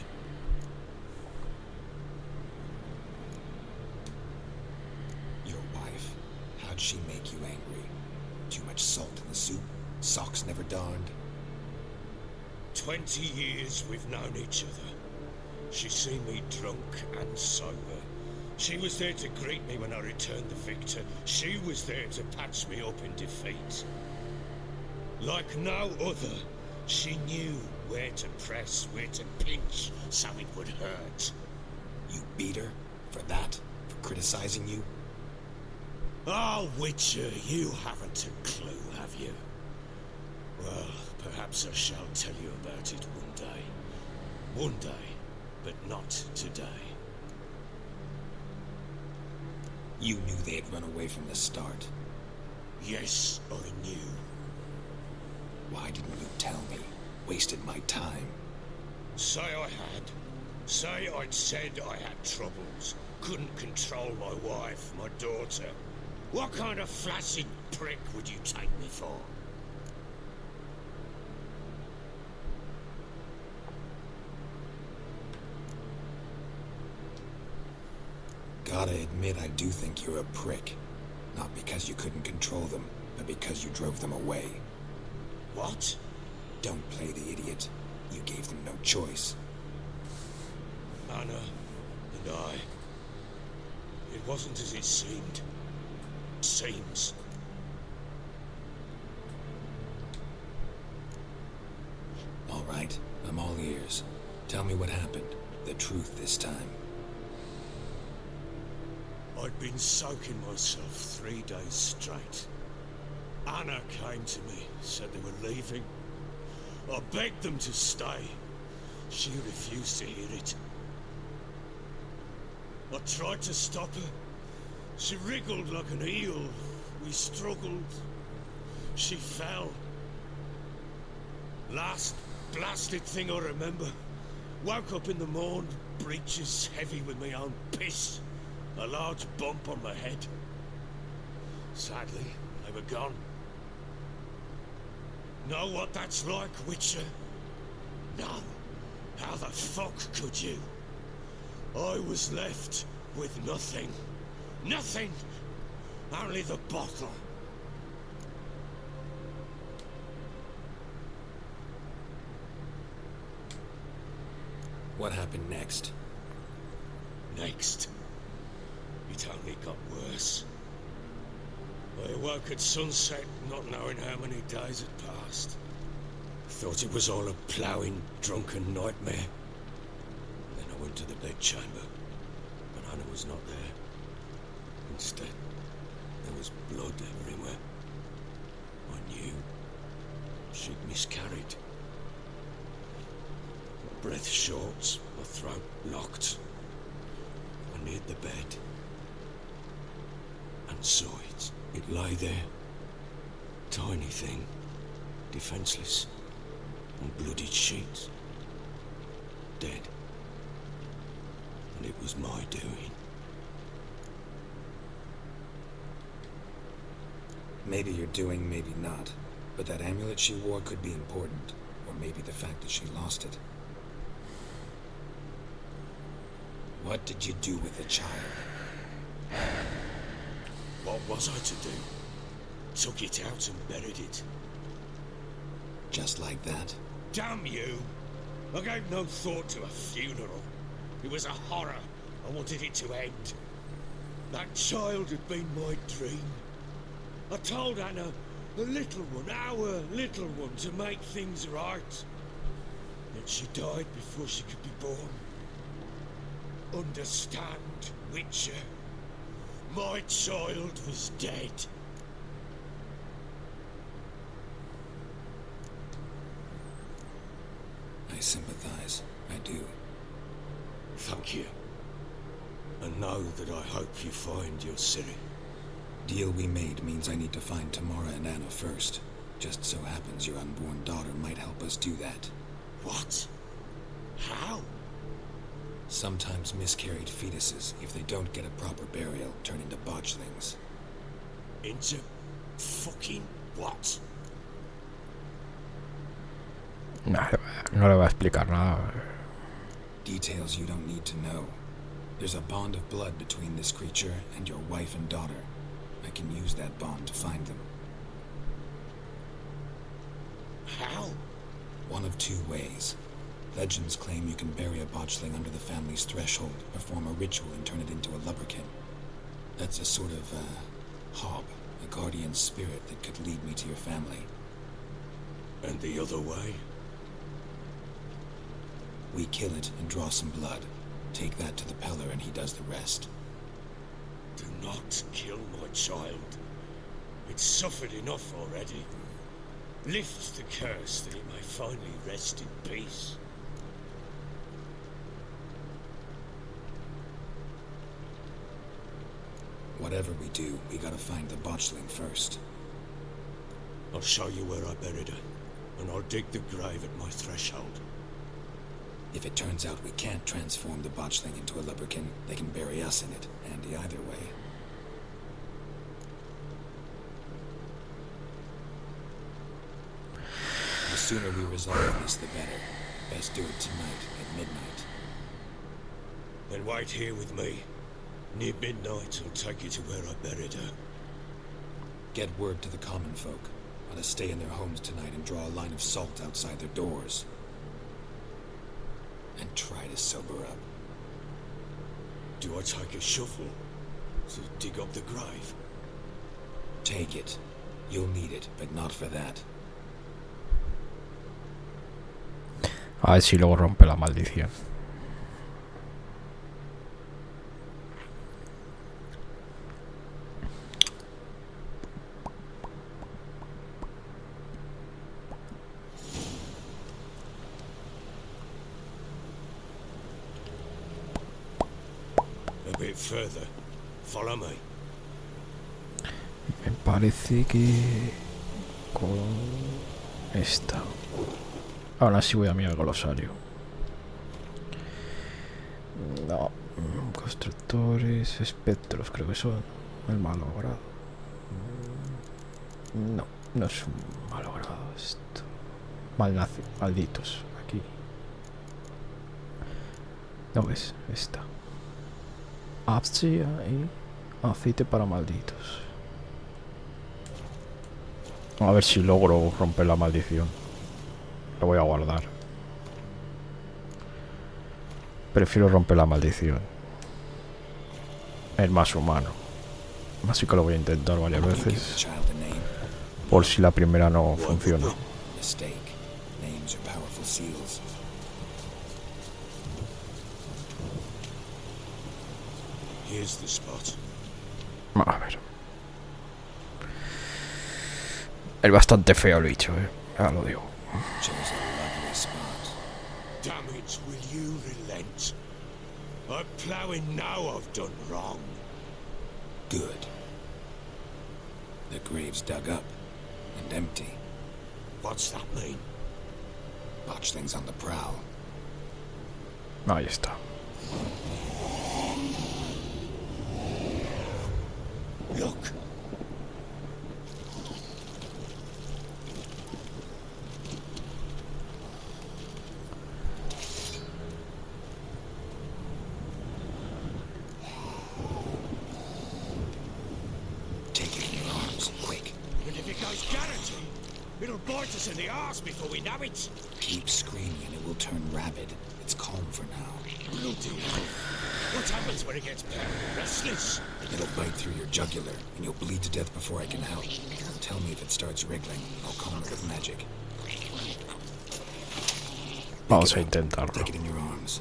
Your wife? How'd she make you angry? Too much salt in the soup? Socks never darned? 20 years we've known each other. She's seen me drunk and sober. She was there to greet me when I returned the victor. She was there to patch me up in defeat. Like no other, she knew where to press, where to pinch, so it would hurt. You beat her? For that? For criticizing you? Oh, Witcher, you haven't a clue, have you? Well, perhaps I shall tell you about it one day. One day, but not today. You knew they had run away from the start. Yes, I knew. Why didn't you tell me? Wasted my time. Say I had. Say I'd said I had troubles. Couldn't control my wife, my daughter. What kind of flaccid prick would you take me for? Gotta admit, I do think you're a prick. Not because you couldn't control them, but because you drove them away. What? Don't play the idiot. You gave them no choice. Anna and I. It wasn't as it seemed. Seems. All right, I'm all ears. Tell me what happened. The truth this time. I'd been soaking myself 3 days straight. Anna came to me, said they were leaving. I begged them to stay. She refused to hear it. I tried to stop her. She wriggled like an eel. We struggled. She fell. Last blasted thing I remember. Woke up in the morn, breeches heavy with my own piss. A large bump on my head. Sadly, they were gone. Know what that's like, Witcher? No. How the fuck could you? I was left with nothing. Nothing! Only the bottle. What happened next? Next, it only got worse. I awoke at sunset, not knowing how many days had passed. Thought it was all a ploughing, drunken nightmare. Then I went to the bedchamber, but Anna was not there. Instead, there was blood everywhere. I knew she'd miscarried. My breath short, my throat locked. I neared the bed and saw it. It lay there, tiny thing, defenseless, on bloodied sheets, dead. And it was my doing. Maybe you're doing, maybe not. But that amulet she wore could be important. Or maybe the fact that she lost it. What did you do with the child? What was I to do? Took it out and buried it. Just like that? Damn you! I gave no thought to a funeral. It was a horror. I wanted it to end. That child had been my dream. I told Anna, the little one, our little one, to make things right. Yet she died before she could be born. Understand, Witcher? My child was dead. I sympathize. I do. Thank you. And know that I hope you find your Ciri. Deal we made means I need to find Tamara and Anna first. Just so happens your unborn daughter might help us do that. What? How? Sometimes miscarried fetuses, if they don't get a proper burial, turn into botchlings. Into fucking what? No le voy a explicar nada. Details you don't need to know. There's a bond of blood between this creature and your wife and daughter. I can use that bond to find them. How? One of two ways. Legends claim you can bury a botchling under the family's threshold, perform a ritual and turn it into a lubberkin. That's a sort of, hob, a guardian spirit that could lead me to your family. And the other way? We kill it and draw some blood. Take that to the Peller and he does the rest. Do not kill my child. It's suffered enough already. Lift the curse that it may finally rest in peace. Whatever we do, we gotta find the botchling first. I'll show you where I buried her, and I'll dig the grave at my threshold. If it turns out we can't transform the botchling into a lubberkin, they can bury us in it, handy either way. The sooner we resolve this, the better. Best do it tonight, at midnight. Then wait here with me. Near midnight, I'll take you to where I buried her. Get word to the common folk. Ought to stay in their homes tonight and draw a line of salt outside their doors. And try to sober up. Do I take a shovel to dig up the grave? Take it. You'll need it, but not for that. A ver si luego rompe la maldición. bit further. Follow me. Me parece que con esta. Ahora sí voy a mirar el glosario. No, constructores, espectros, creo que son el malogrado. No, no es un malogrado esto. Malditos, aquí. No ves, esta. Apsia y aceite para malditos. A ver si logro romper la maldición. Lo voy a guardar. Prefiero romper la maldición. Es más humano. Así que lo voy a intentar varias veces. Por si la primera no funciona. Here's the spot. A ver. Es bastante feo el bicho, ya lo digo. Damn it, will you relent? I'm ploughing now I've done wrong. Good. The grave's dug up and empty. What's that mean? Botchlings on the prowl. Ahí está. Look. Take it in your arms, quick. And if it goes guaranteed, it'll bite us in the arse before we know it. Keep screaming and it will turn rabid. It's calm for now. Bloody hell. What happens when it gets restless? It'll bite through your jugular, and you'll bleed to death before I can help. Tell me if it starts wriggling. I'll calm it with magic. Vamos a intentarlo. Take it in your arms.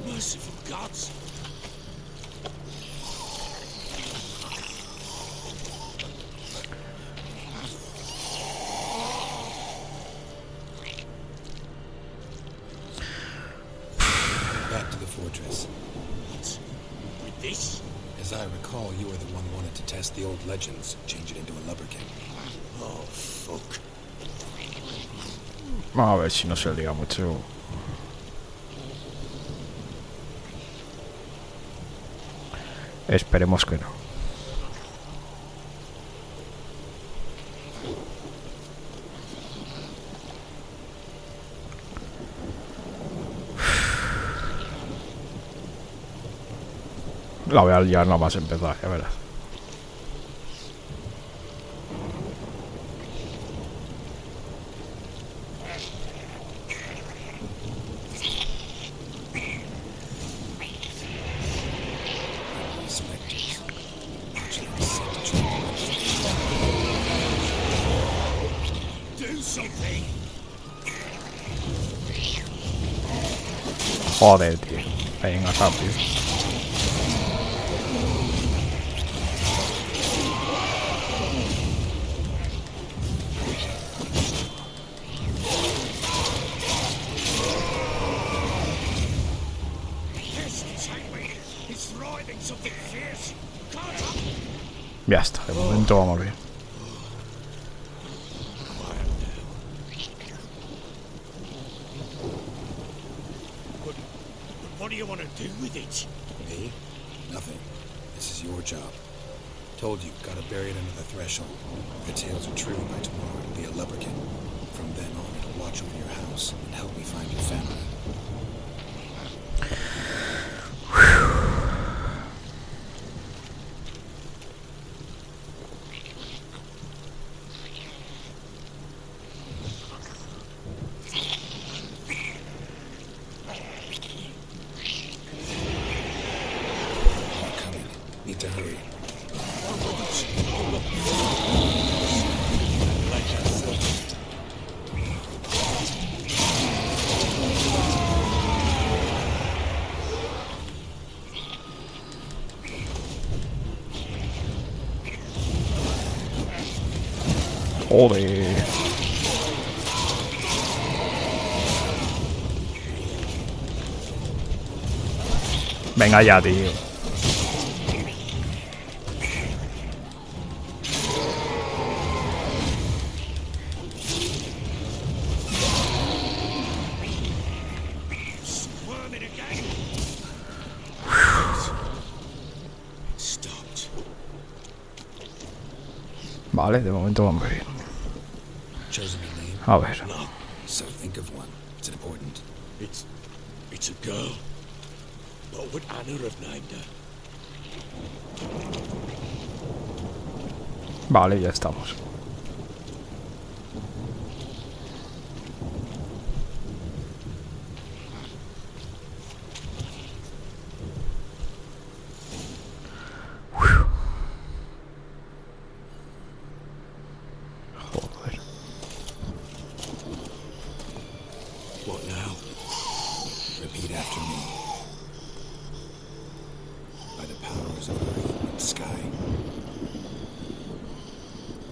Merciful gods. Back to the fortress. What? With this? As I recall, you were the one wanted to test the old legends, change it into a lubberkin. Oh, fuck. A ver si no se liga mucho. Esperemos que no. La voy a liar nada más empezar, ya verás. Do something. Joder, tío. Venga, rápido. Ya está, de momento vamos bien. What do you want to do with it? Me? Nothing. This is your job. Told you, gotta bury it under the threshold. If the tales are true, by tomorrow it'll be a lubberkin. From then on, it'll watch over your house and help me find your family. I'm coming. Need to hurry. Joder. Venga ya, tío. Squirming again. Stopped. Vale, de momento vamos bien. Chosen a name? A ver. No, So think of one. It's important. it's a girl. What would Anna have named her? Vale, ya estamos. Joder. What now? Repeat after me. By the powers of earth and sky.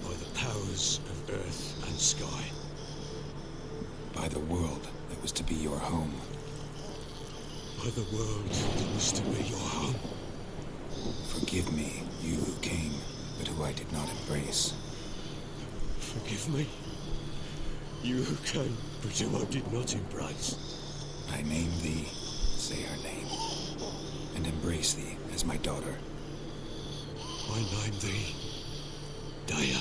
By the powers of earth and sky. By the world that was to be your home. By the world that was to be your home. Forgive me, you who came, but who I did not embrace. Forgive me. You who came, but who I did not embrace. I name thee, say her name, and embrace thee as my daughter. I name thee Daya,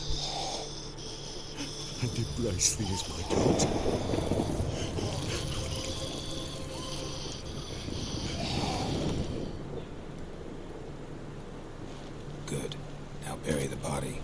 and embrace thee as my daughter. Good. Now bury the body.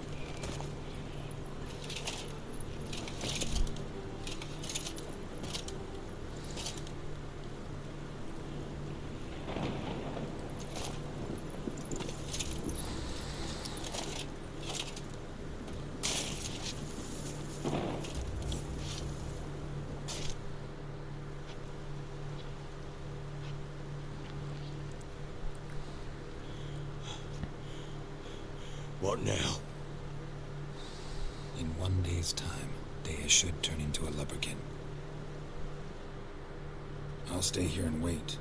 What now? In 1 day's time, Dea should turn into a leprechaun. I'll stay here and wait.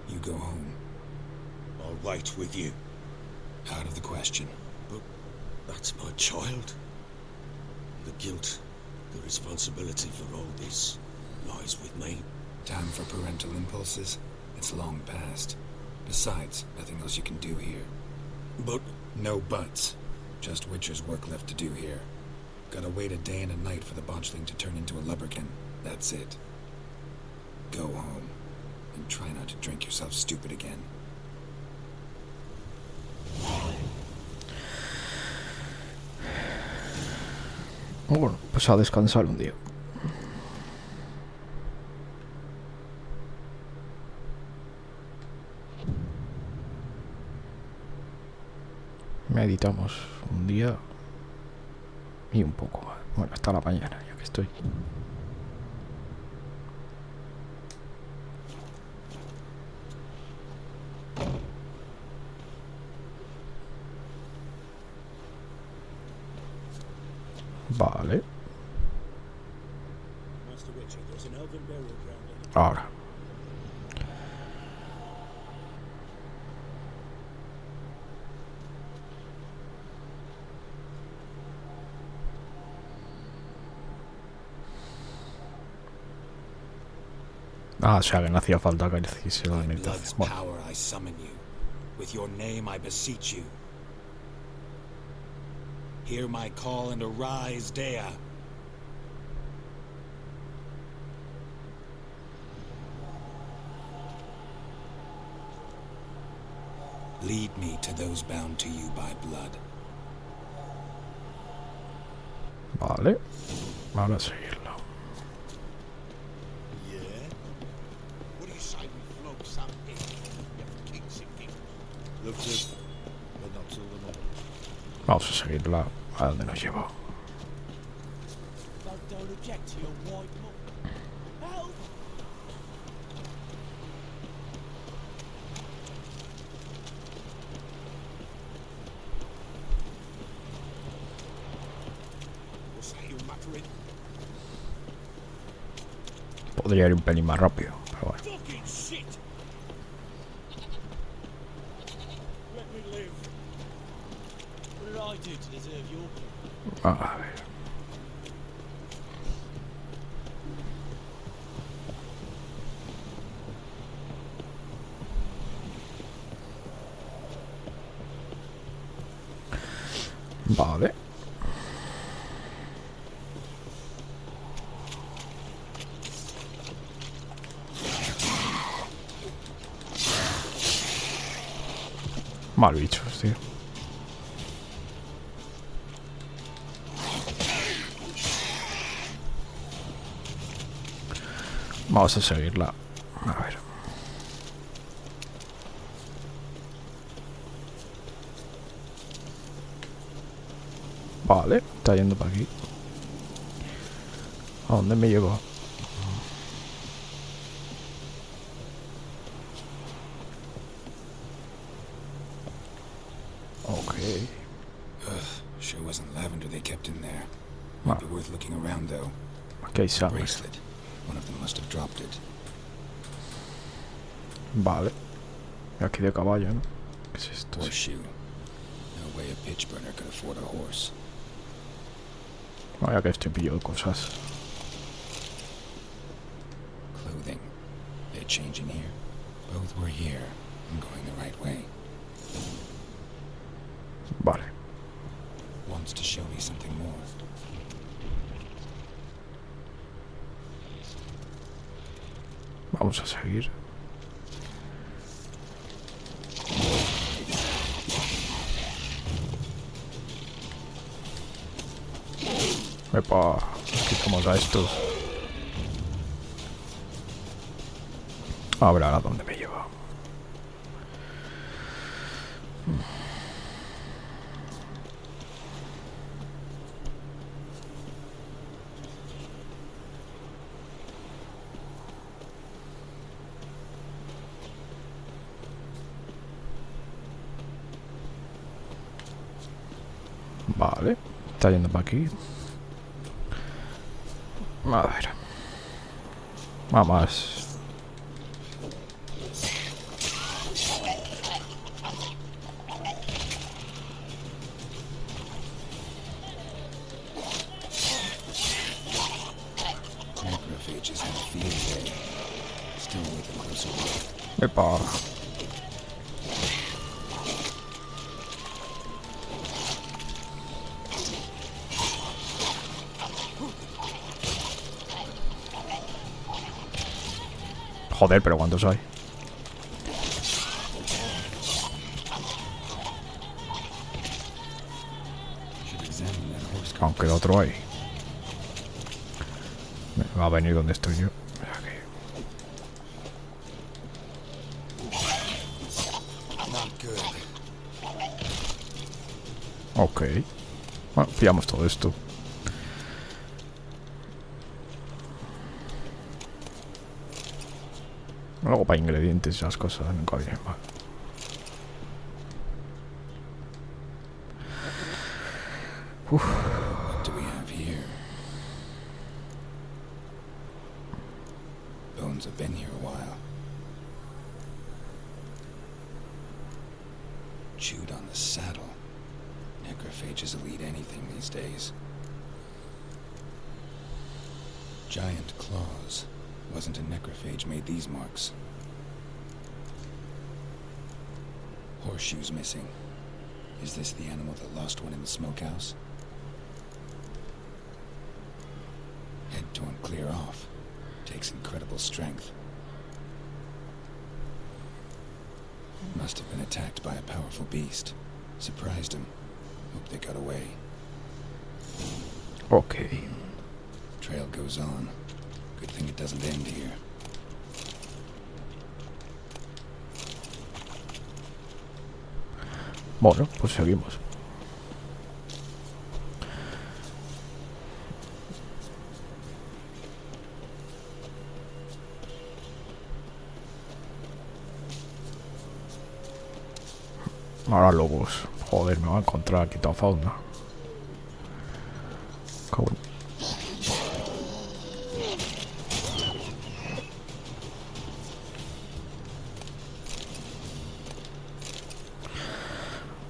You go home. I'll wait with you. Out of the question. But that's my child. The guilt, the responsibility for all this lies with me. Time for parental impulses? It's long past. Besides, nothing else you can do here. But No buts. Just Witcher's work left to do here. Gotta wait a day and a night for the botchling to turn into a leprechaun. That's it. Go home. And try not to drink yourself stupid again. Bueno, pues a descansar un día. Meditamos un día y un poco más. Bueno, hasta la mañana, ya que estoy. Vale. Master Witcher, there's an elven burial ground in the Ahora. Ah, o sea que no hacía falta que hiciese la By meditación. blood's Bueno, power I summon you. With your name I beseech you. Hear my call and arise, Dea. Lead me to those bound to you by blood. vale. Ahora seguirlo. Yeah? What do you say we flog some in? You kicks and giggles. Look good, but not till the morning. Vamos a seguirla a donde nos lleva. Don't object to your white moon. Help! What's that you're muttering? Podría ir un pelín más rápido, pero bueno. fucking shit! serve your king. A ver. Vale. Mal bichos, tío. Vamos a seguirla. A ver. Vale, está yendo para aquí. ¿A dónde me llevo? Okay. Sure wasn't lavender they kept in there. Might be worth looking around though. Aquí hay sangre. Bracelet. One of them must have dropped it. Vale. Y aquí de caballo, ¿no? ¿Qué es esto? Horseshoe. No way a pitch burner could afford a horse. Vaya que estoy pillo de cosas. Clothing. They're changing here. Both were here. I'm going the right way. Vale. Wants to show me something more. Vamos a seguir. Epa, quitamos a estos. A ver ahora dónde me lleva. Vale, está yendo para aquí. A ver. Vamos. Necrophages had a field day. Still with a closer look. Epa. Joder, pero ¿cuántos hay? Aunque el otro hay. Me va a venir donde estoy yo. Ok. Bueno, pillamos todo esto. Luego para ingredientes y esas cosas nunca vienen mal. What do we have here? Bones have been here a while. Chewed on the saddle. Necrophages will eat anything these days. Giant claws. Wasn't a necrophage made these marks. Horseshoes missing. Is this the animal that lost one in the smokehouse? Head torn clear off. Takes incredible strength. Must have been attacked by a powerful beast. Surprised him. Hope they got away. Ok. Trail goes on. Good thing it doesn't end here. Bueno, pues seguimos. Ahora lobos. Joder, me va a encontrar aquí toda fauna. Cabrón.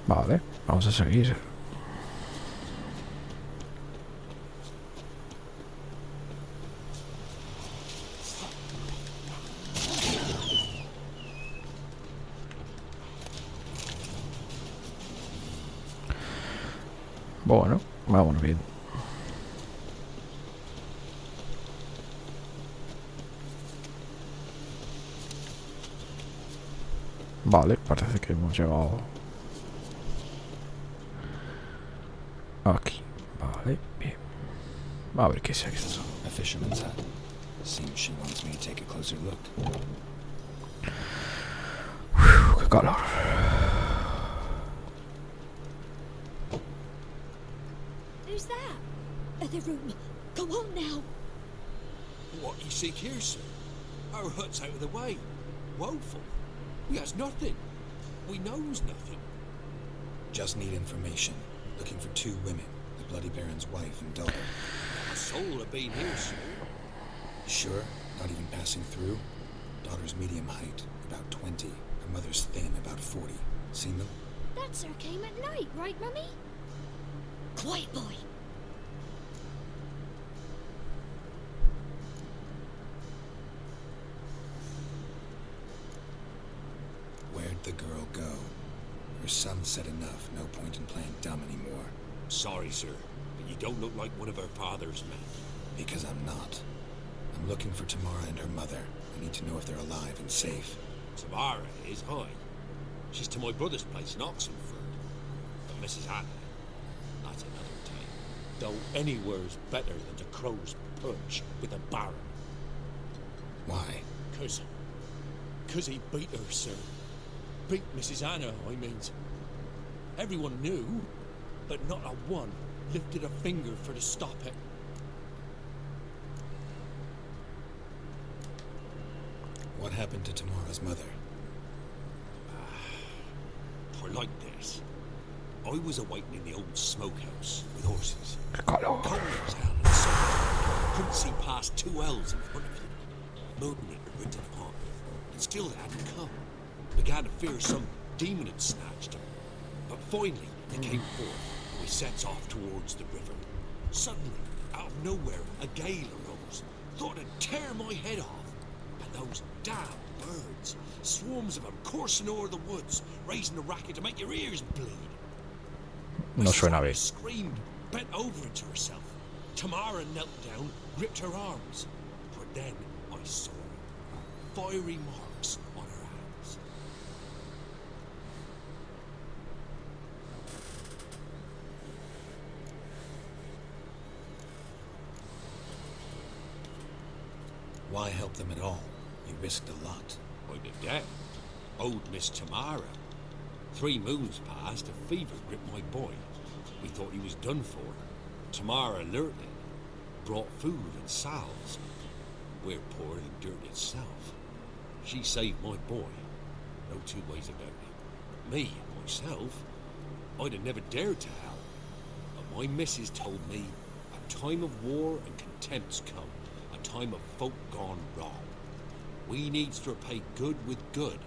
Vale, vamos a seguir. Bueno, vámonos bien. Vale, parece que hemos llegado aquí. Vale, bien. A ver qué es esto. A fisherman's hut. Seems she wants me to take a closer look. Qué calor. Who's that? The room. Go on now. What you seek here, sir? Our hut's out of the way. Woeful. We has nothing. We knows nothing. Just need information. Looking for 2 women. The Bloody Baron's wife and daughter. Our soul have been here, sir. Sure? Not even passing through? Daughter's medium height, about 20. Her mother's thin, about 40. Seen them? That sir came at night, right, Mummy? Quiet, boy. Where'd the girl go? Her son said enough. No point in playing dumb anymore. Sorry, sir, but you don't look like one of our father's men. Because I'm not. I'm looking for Tamara and her mother. I need to know if they're alive and safe. Tamara is high. She's to my brother's place in Oxenford. But Mrs. Anna, that's another tale. Though anywhere's better than the crow's perch with a baron. Why? Cause he beat her, sir. Beat Mrs. Anna, I means. Everyone knew, but not a one lifted a finger for to stop it. What happened to Tamara's mother? For like this. I was awaiting in the old smokehouse with horses. Qué calor. Cold as hell and sun. Couldn't see past 2 elves in front of you. Moaning and written on. And still they hadn't come. Began to fear some demon had snatched them. But finally they came forth and we sets off towards the river. Suddenly, out of nowhere, a gale arose. Thought it'd tear my head off. And those damn birds, swarms of them coursing over the woods, raising a racket to make your ears bleed. No suena bien. Screamed, bent over into herself. Tamara knelt down, gripped her arms. For then I saw fiery marks on her hands. Why help them at all? You risked a lot. I'd be dead. Owed Miss Tamara. 3 moons passed, a fever gripped my boy. We thought he was done for. Tamara alerted, brought food and salves. We're poorer than dirt itself. She saved my boy. No 2 ways about it. Me, myself, I'd have never dared to help. But my missus told me a time of war and contempt's come. A time of folk gone wrong. We needs to repay good with good.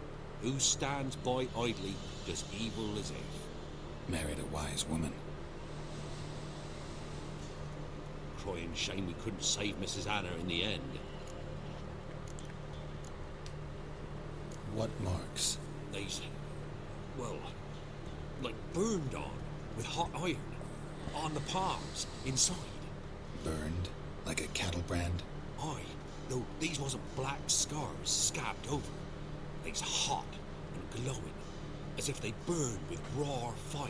Who stands by idly does evil as if. Married a wise woman. Crying shame we couldn't save Mrs. Anna in the end. What marks? They's, well, like burned on with hot iron. On the palms, inside. Burned? Like a cattle brand? Aye, though these wasn't black scars scabbed over. They's hot and glowing, as if they burned with raw fire.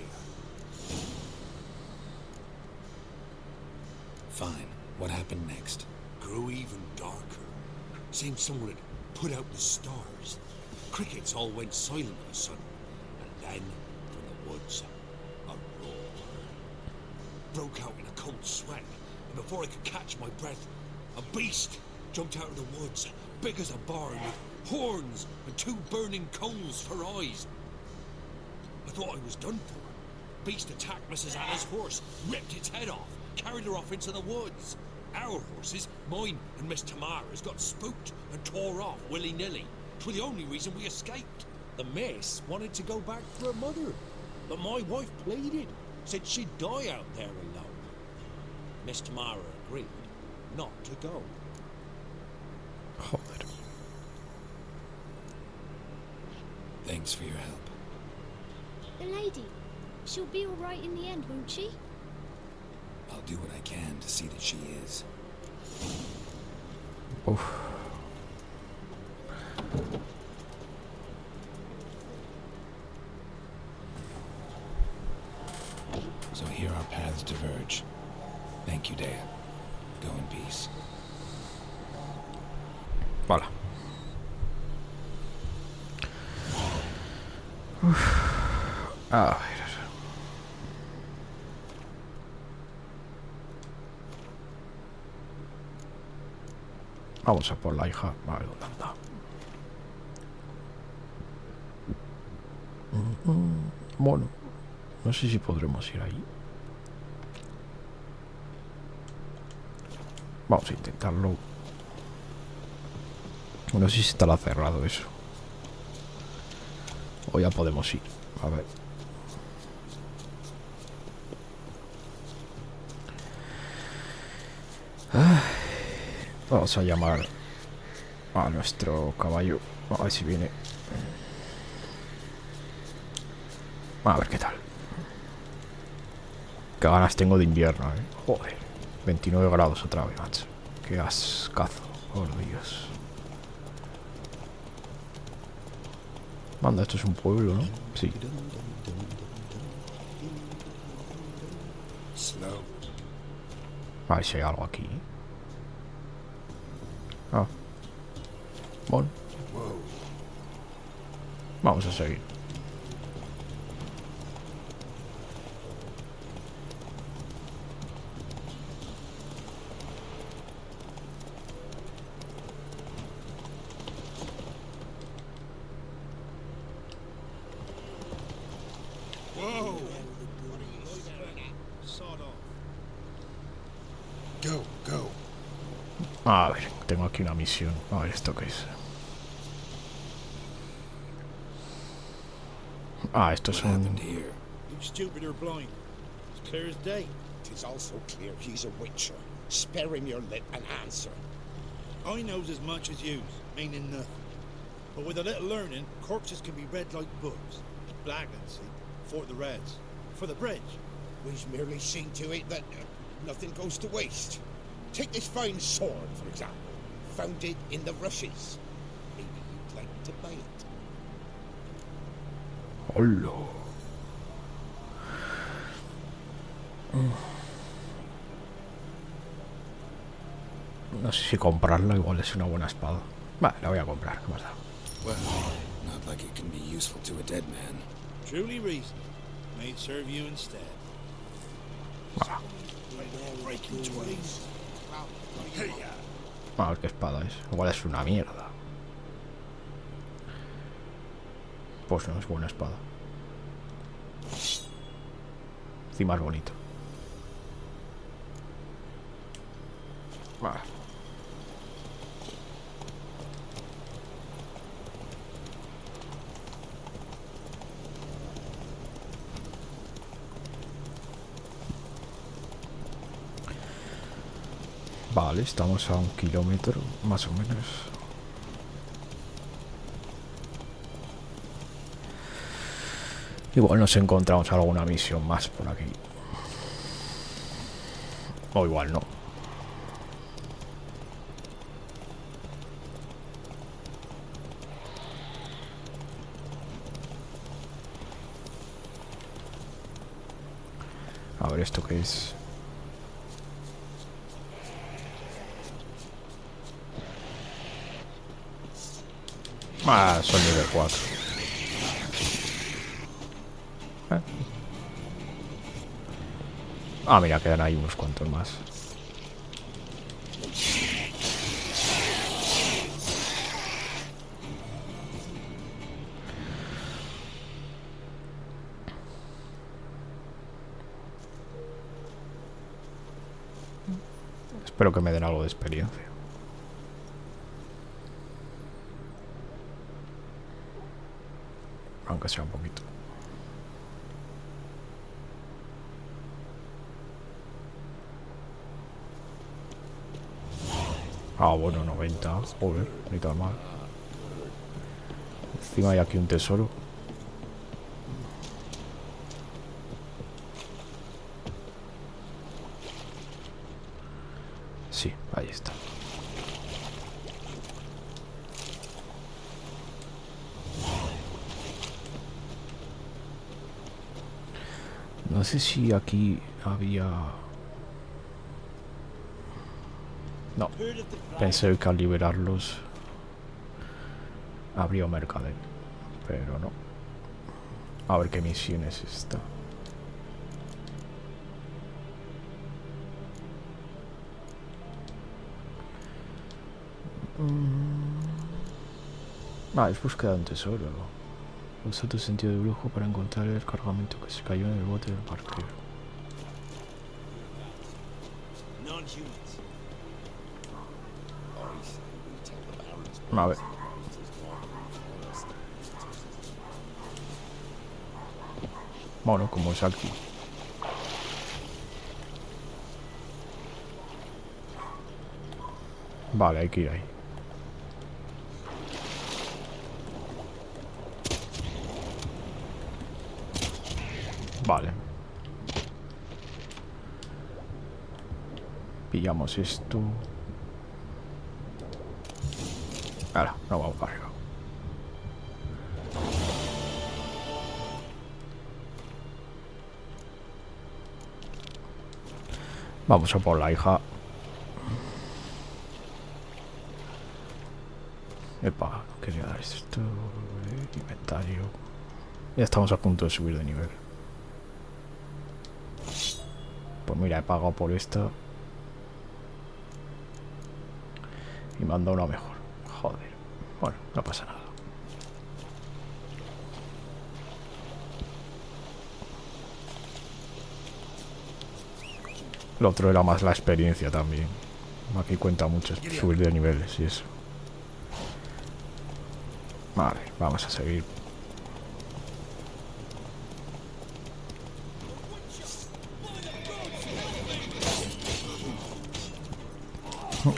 Fine. What happened next? Grew even darker. Seemed someone had put out the stars. Crickets all went silent of a sudden. And then, from the woods, a roar. Broke out in a cold sweat, and before I could catch my breath, a beast jumped out of the woods, big as a barn, with horns and 2 burning coals for eyes. I thought I was done for. Beast attacked Mrs. Anna's horse, ripped its head off, carried her off into the woods. Our horses, mine and Miss Tamara's, got spooked and tore off willy-nilly. 'Twas the only reason we escaped. The miss wanted to go back for her mother, but my wife pleaded, said she'd die out there alone. Miss Tamara agreed not to go. Joder. Thanks for your help. The lady. She'll be all right in the end, won't she? I'll do what I can to see that she is. Uf. So here our paths diverge. Thank you, Dea. Go in peace. Vale. Uf. A ver. Vamos a por la hija. A ver dónde anda. Bueno, no sé si podremos ir ahí. Vamos a intentarlo. No sé si estará cerrado eso. O ya podemos ir. A ver. Vamos a llamar a nuestro caballo. A ver si viene. A ver qué tal. Qué ganas tengo de invierno, Joder. 29 grados otra vez, macho. Qué ascazo. Por Dios. Manda, esto es un pueblo, ¿no? Sí. A ver si hay algo aquí. Ah. Bueno. Vamos a seguir. Go. A ver, tengo aquí una misión. A ver, ¿esto qué es? Ah, esto es un... Here. You stupid or blind? It's clear as day. Tis also clear he's a witcher. Spare him your lip and answer. I knows as much as yous, meaning nothing. But with a little learning, corpses can be read like books. Black, see, for the reds. For the bridge. We've merely seen to it that nothing goes to waste. Take this fine sword, for example. Found it in the rushes. Maybe you'd like to buy it. Hola. No sé si comprarla, igual es una buena espada. Vale, la voy a comprar, ¿qué más da? Well, not like it can be useful to a dead man. Truly reason. May serve you instead. Ah, Breaking twains. a ver qué espada es. Igual es una mierda. Pues no, es buena espada. Encima es bonito. Vale. Vale, estamos a 1 kilómetro, más o menos. Igual nos encontramos alguna misión más por aquí. O igual no. A ver, ¿esto qué es? Ah, son nivel 4. Ah, mira, quedan ahí unos cuantos más. Espero que me den algo de experiencia. Aunque sea un poquito. Ah, bueno, 90. Joder, ni tan mal. Encima hay aquí un tesoro. Ahí está. No sé si aquí había... No, pensé que al liberarlos habría un mercader, pero no. A ver qué misión es esta. Es búsqueda de un tesoro. Usa tu sentido de brujo para encontrar el cargamento que se cayó en el bote del barquero. A ver. Bueno, como es aquí. Vale, hay que ir ahí. Vale. Pillamos esto. Ahora, no vamos para arriba. Vamos a por la hija. Epa, quería dar esto. Inventario. Ya estamos a punto de subir de nivel. Pues mira, he pagado por esta. Y me han dado una mejor. Joder. Bueno, no pasa nada. Lo otro era más la experiencia también. Aquí cuenta mucho subir de niveles y eso. Vale, vamos a seguir.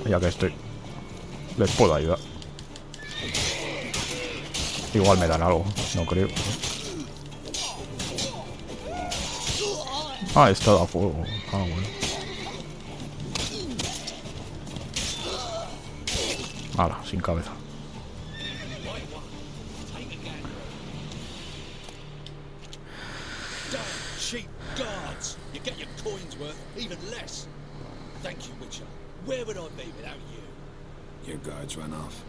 Ya que estoy, les puedo ayudar. Igual me dan algo, no creo. Esto da fuego. Bueno. Hala, sin cabeza. Cheap guards. You get your coins worth, even less. Thank you, Witcher. Where would I be without you? Your guards run off.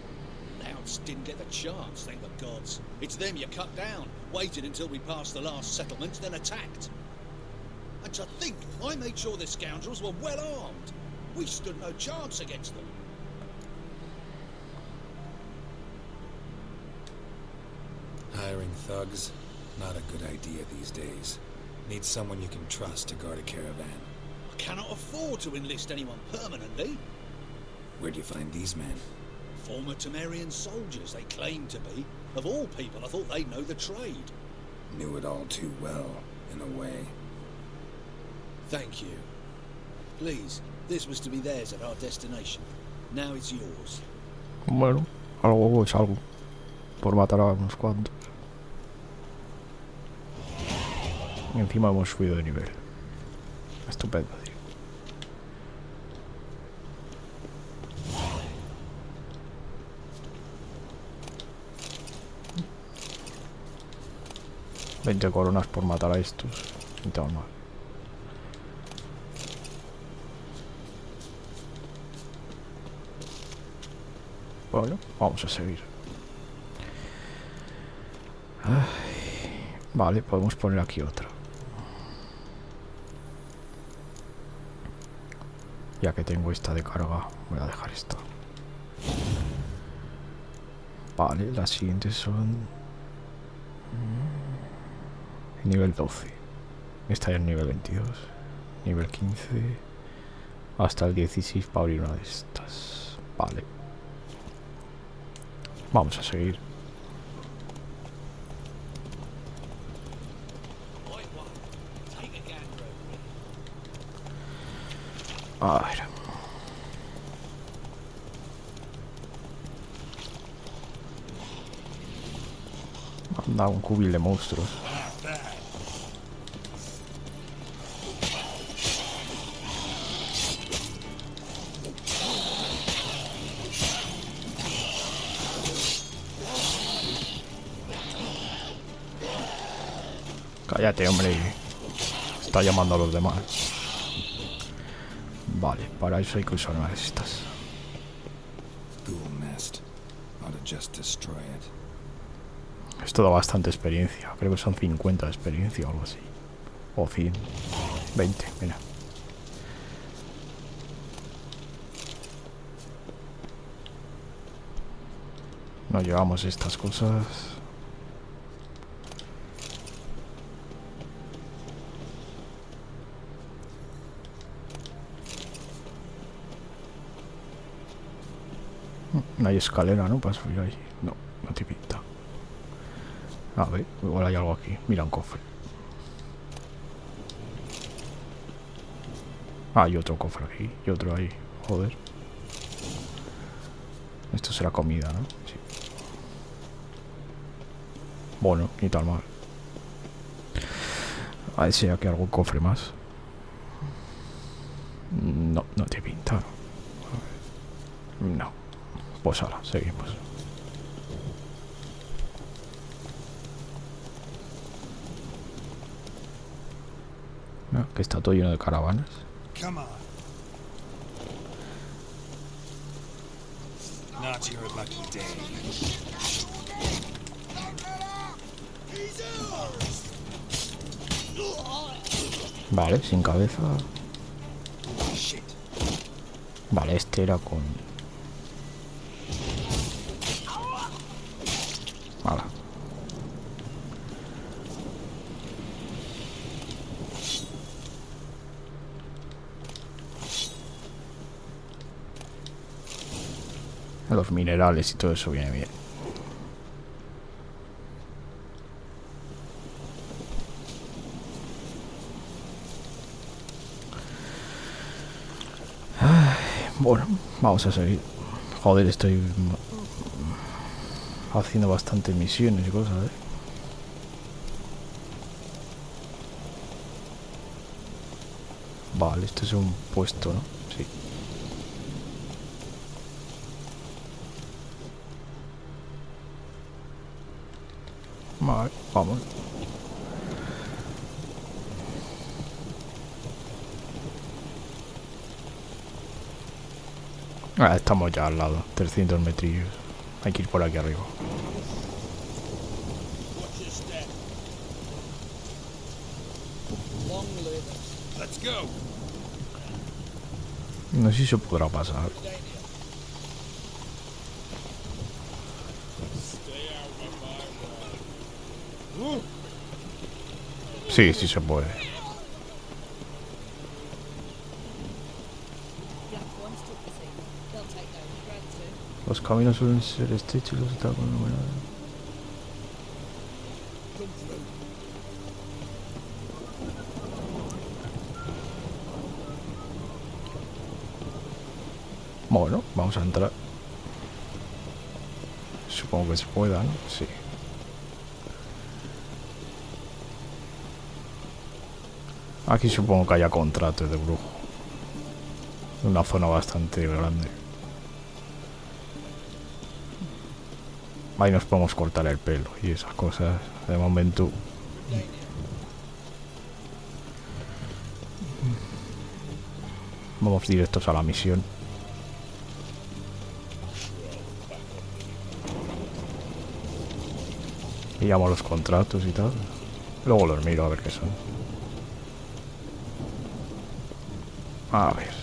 Louts didn't get the chance, thank the gods. It's them you cut down, waited until we passed the last settlement, then attacked. And to think, I made sure the scoundrels were well armed. We stood no chance against them. Hiring thugs? Not a good idea these days. Need someone you can trust to guard a caravan. I cannot afford to enlist anyone permanently. Where'd you find these men? Former Temerian soldiers, they claim to be. Of all people, I thought they'd know the trade. Knew it all too well, in a way. Thank you. Please, this was to be theirs at our destination. Now it's yours. Bueno, algo es algo. Por matar a unos cuantos. Y encima hemos subido de nivel. Estupendo, tío. $20 coronas por matar a estos. No está mal. Bueno, vamos a seguir. Vale, podemos poner aquí otra. Ya que tengo esta de carga, voy a dejar esta. Vale, las siguientes son... nivel 12. Esta es el nivel 22. Nivel 15. Hasta el 16 para abrir una de estas. Vale. Vamos a seguir. A ver. Anda, un cubil de monstruos. Cállate, hombre. Está llamando a los demás. Vale, para eso hay que usar una de estas. Esto da bastante experiencia. Creo que son 50 de experiencia o algo así. O 100. 20, mira. No llevamos estas cosas. No hay escalera, ¿no? Para subir ahí. No, no te pinta. A ver, igual hay algo aquí. Mira, un cofre. Ah, hay otro cofre aquí. Y otro ahí. Joder. Esto será comida, ¿no? Sí. Bueno, ni tal mal. A ver si hay aquí algún cofre más. No, no te pinta. No. Pues ahora, seguimos. Ah, que está todo lleno de caravanas. Come on. Not your lucky day. Vale, sin cabeza. Vale, este era con... Vale. Los minerales y todo eso viene bien. Bueno, vamos a seguir. Joder, estoy haciendo bastantes misiones y cosas, ¿eh? Vale, esto es un puesto, ¿no? Sí. Vale, vamos. Ah, estamos ya al lado, 300 metrillos. Hay que ir por aquí arriba. No sé si se podrá pasar. Sí, sí se puede. Los caminos suelen ser estrechos y los atajos numerados. Bueno, vamos a entrar. Supongo que se pueda, ¿no? Sí. Aquí supongo que haya contratos de brujo. Una zona bastante grande. Ahí nos podemos cortar el pelo y esas cosas. De momento. Vamos directos a la misión. Pillamos los contratos y tal. Luego los miro a ver qué son. A ver.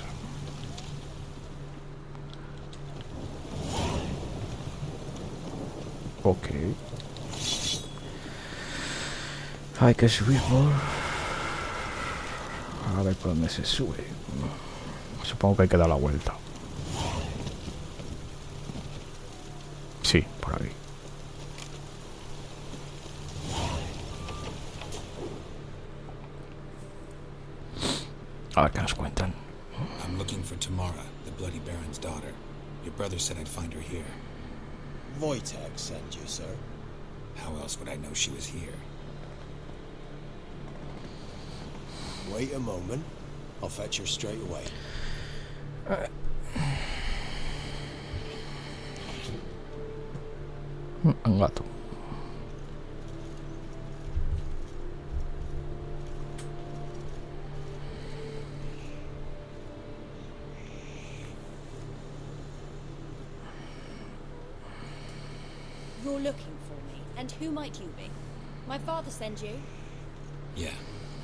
Ok. Hay que subir por... A ver por dónde se sube. Supongo que hay que dar la vuelta. Sí, por ahí. A ver qué nos cuentan. I'm looking for Tamara, the Bloody Baron's daughter. Your brother said I'd find her here. Wojtek sent you, sir. How else would I know she was here? Wait a moment. I'll fetch her straight away. Un gato. You're looking for me, and who might you be? My father send you? Yeah,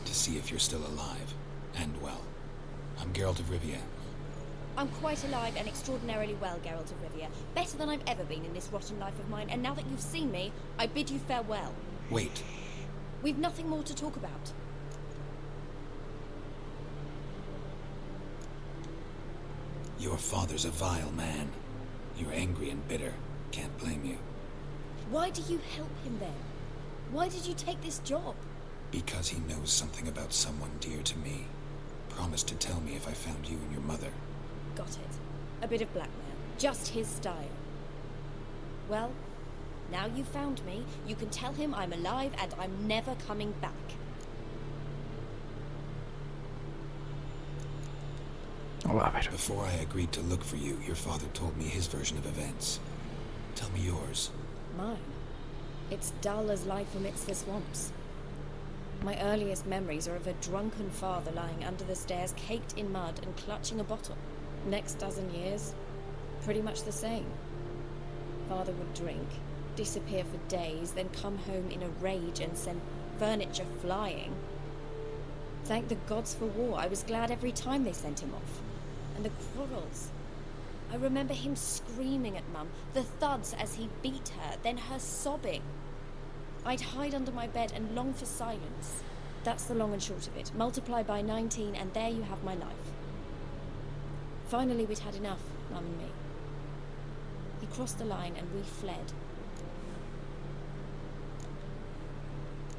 to see if you're still alive. And well. I'm Geralt of Rivia. I'm quite alive and extraordinarily well, Geralt of Rivia. Better than I've ever been in this rotten life of mine, and now that you've seen me, I bid you farewell. Wait. We've nothing more to talk about. Your father's a vile man. You're angry and bitter. Can't blame you. Why do you help him then? Why did you take this job? Because he knows something about someone dear to me. Promised to tell me if I found you and your mother. Got it. A bit of blackmail. Just his style. Well, now you've found me, you can tell him I'm alive and I'm never coming back. Before I agreed to look for you, your father told me his version of events. Tell me yours. Mine? It's dull as life amidst the swamps. My earliest memories are of a drunken father lying under the stairs, caked in mud and clutching a bottle. Next dozen years, pretty much the same. Father would drink, disappear for days, then come home in a rage and send furniture flying. Thank the gods for war. I was glad every time they sent him off. And the quarrels. I remember him screaming at Mum, the thuds as he beat her, then her sobbing. I'd hide under my bed and long for silence. That's the long and short of it. Multiply by 19 and there you have my life. Finally we'd had enough, Mum and me. He crossed the line and we fled.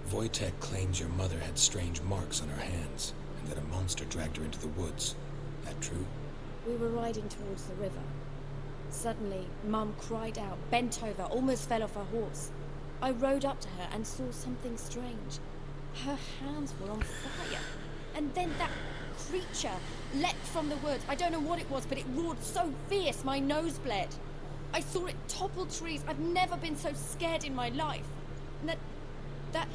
Wojtek claims your mother had strange marks on her hands, and that a monster dragged her into the woods. That true? We were riding towards the river. Suddenly, Mum cried out, bent over, almost fell off her horse. I rode up to her and saw something strange. Her hands were on fire. And then that creature leapt from the woods. I don't know what it was, but it roared so fierce my nose bled. I saw it topple trees. I've never been so scared in my life. And that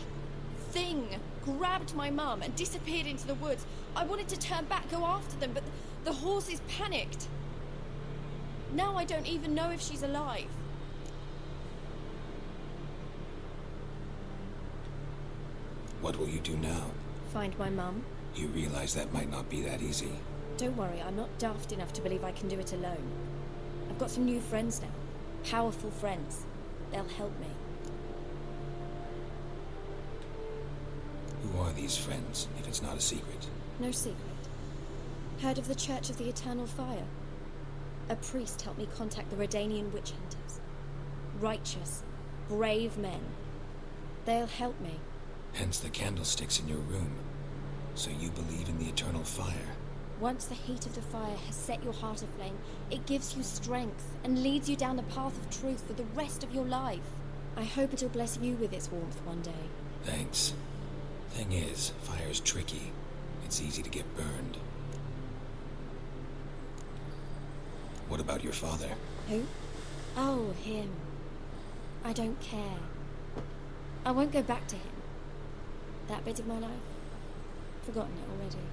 thing grabbed my mum and disappeared into the woods. I wanted to turn back, go after them, but the horses panicked. Now I don't even know if she's alive. What will you do now? Find my mum. You realize that might not be that easy. Don't worry, I'm not daft enough to believe I can do it alone. I've got some new friends now. Powerful friends. They'll help me. Who are these friends, if it's not a secret? No secret. Heard of the Church of the Eternal Fire? A priest helped me contact the Redanian witch hunters. Righteous, brave men. They'll help me. Hence the candlesticks in your room. So you believe in the eternal fire? Once the heat of the fire has set your heart aflame, it gives you strength and leads you down the path of truth for the rest of your life. I hope it'll bless you with its warmth one day. Thanks. Thing is, fire's tricky. It's easy to get burned. What about your father? Who? Oh, him. I don't care. I won't go back to him. That bit of my life? Forgotten it already.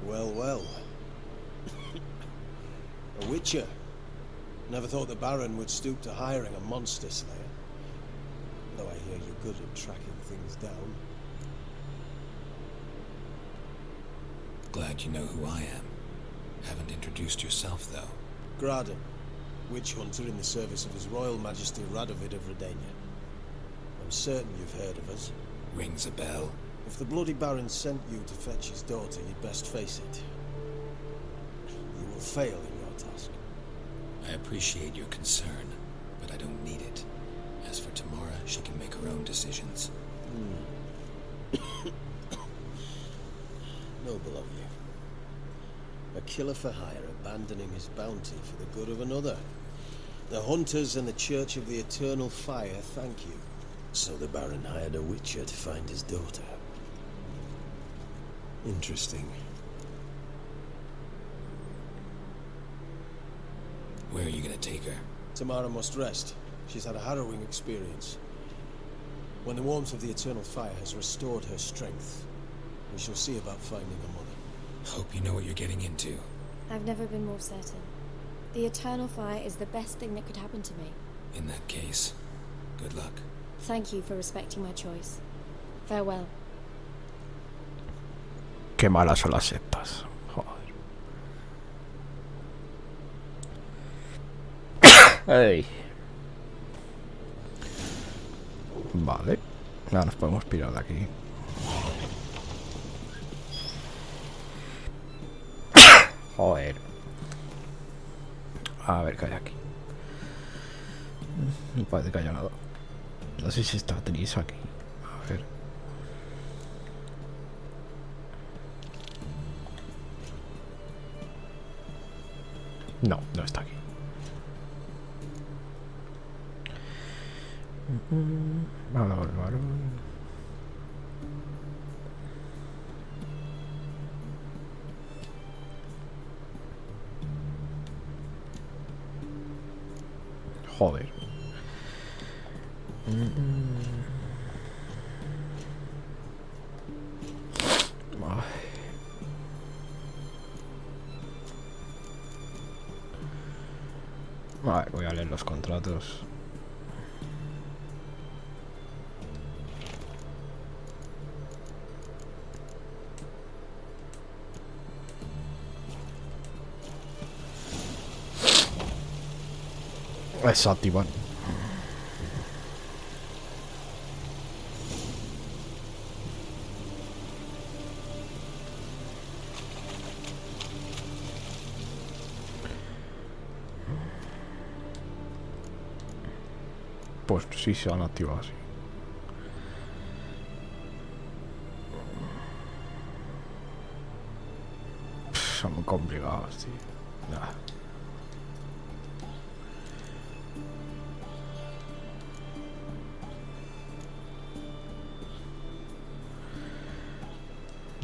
Well, well. A witcher. Never thought the Baron would stoop to hiring a monster slayer. Though I hear you're good at tracking things down. Glad you know who I am. Haven't introduced yourself, though. Graden, witch hunter in the service of His Royal Majesty Radovid of Redania. I'm certain you've heard of us. Rings a bell. If the bloody Baron sent you to fetch his daughter, you'd best face it. You will fail in your task. I appreciate your concern, but I don't need it. As for Tamara, she can make her own decisions. Noble of you. A killer for hire abandoning his bounty for the good of another. The hunters and the Church of the Eternal Fire thank you. So the Baron hired a witcher to find his daughter. Interesting. Where are you gonna take her? Tamara must rest. She's had a harrowing experience. When the warmth of the Eternal Fire has restored her strength, we shall see about finding her mother. Hope you know what you're getting into. I've never been more certain. The Eternal Fire is the best thing that could happen to me. In that case, Good luck. Thank you for respecting my choice. Farewell. Qué malas son las sectas. Joder. Ey. Vale. Ahora nos podemos pirar de aquí. Joder. A ver qué hay aquí. No parece que haya nada. No sé si está Tris aquí. A ver. No, no está aquí. Vale, vale. Joder. Vale, voy a leer los contratos. Exacto, Iván. Pues sí se han activado así. Son muy complicados, tío. Nah.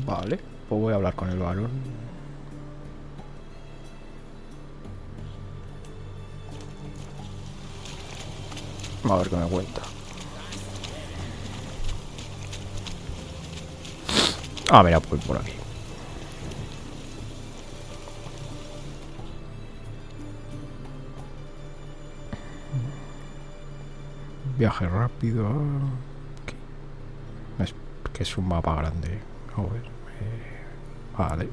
Vale, pues voy a hablar con el varón. A ver qué me cuenta. Ah, mira, pues por aquí. Viaje rápido. Aquí. Es que es un mapa grande. A ver. Vale.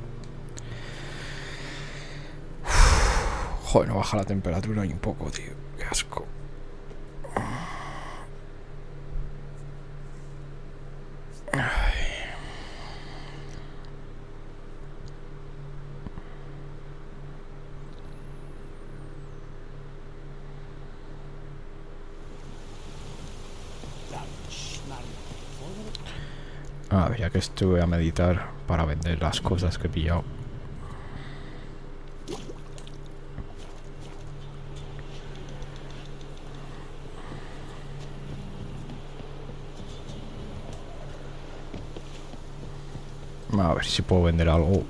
Joder, no baja la temperatura ni un poco, tío. Qué asco. A ver, ya que estuve a meditar para vender las cosas que he pillado. A ver si puedo vender algo.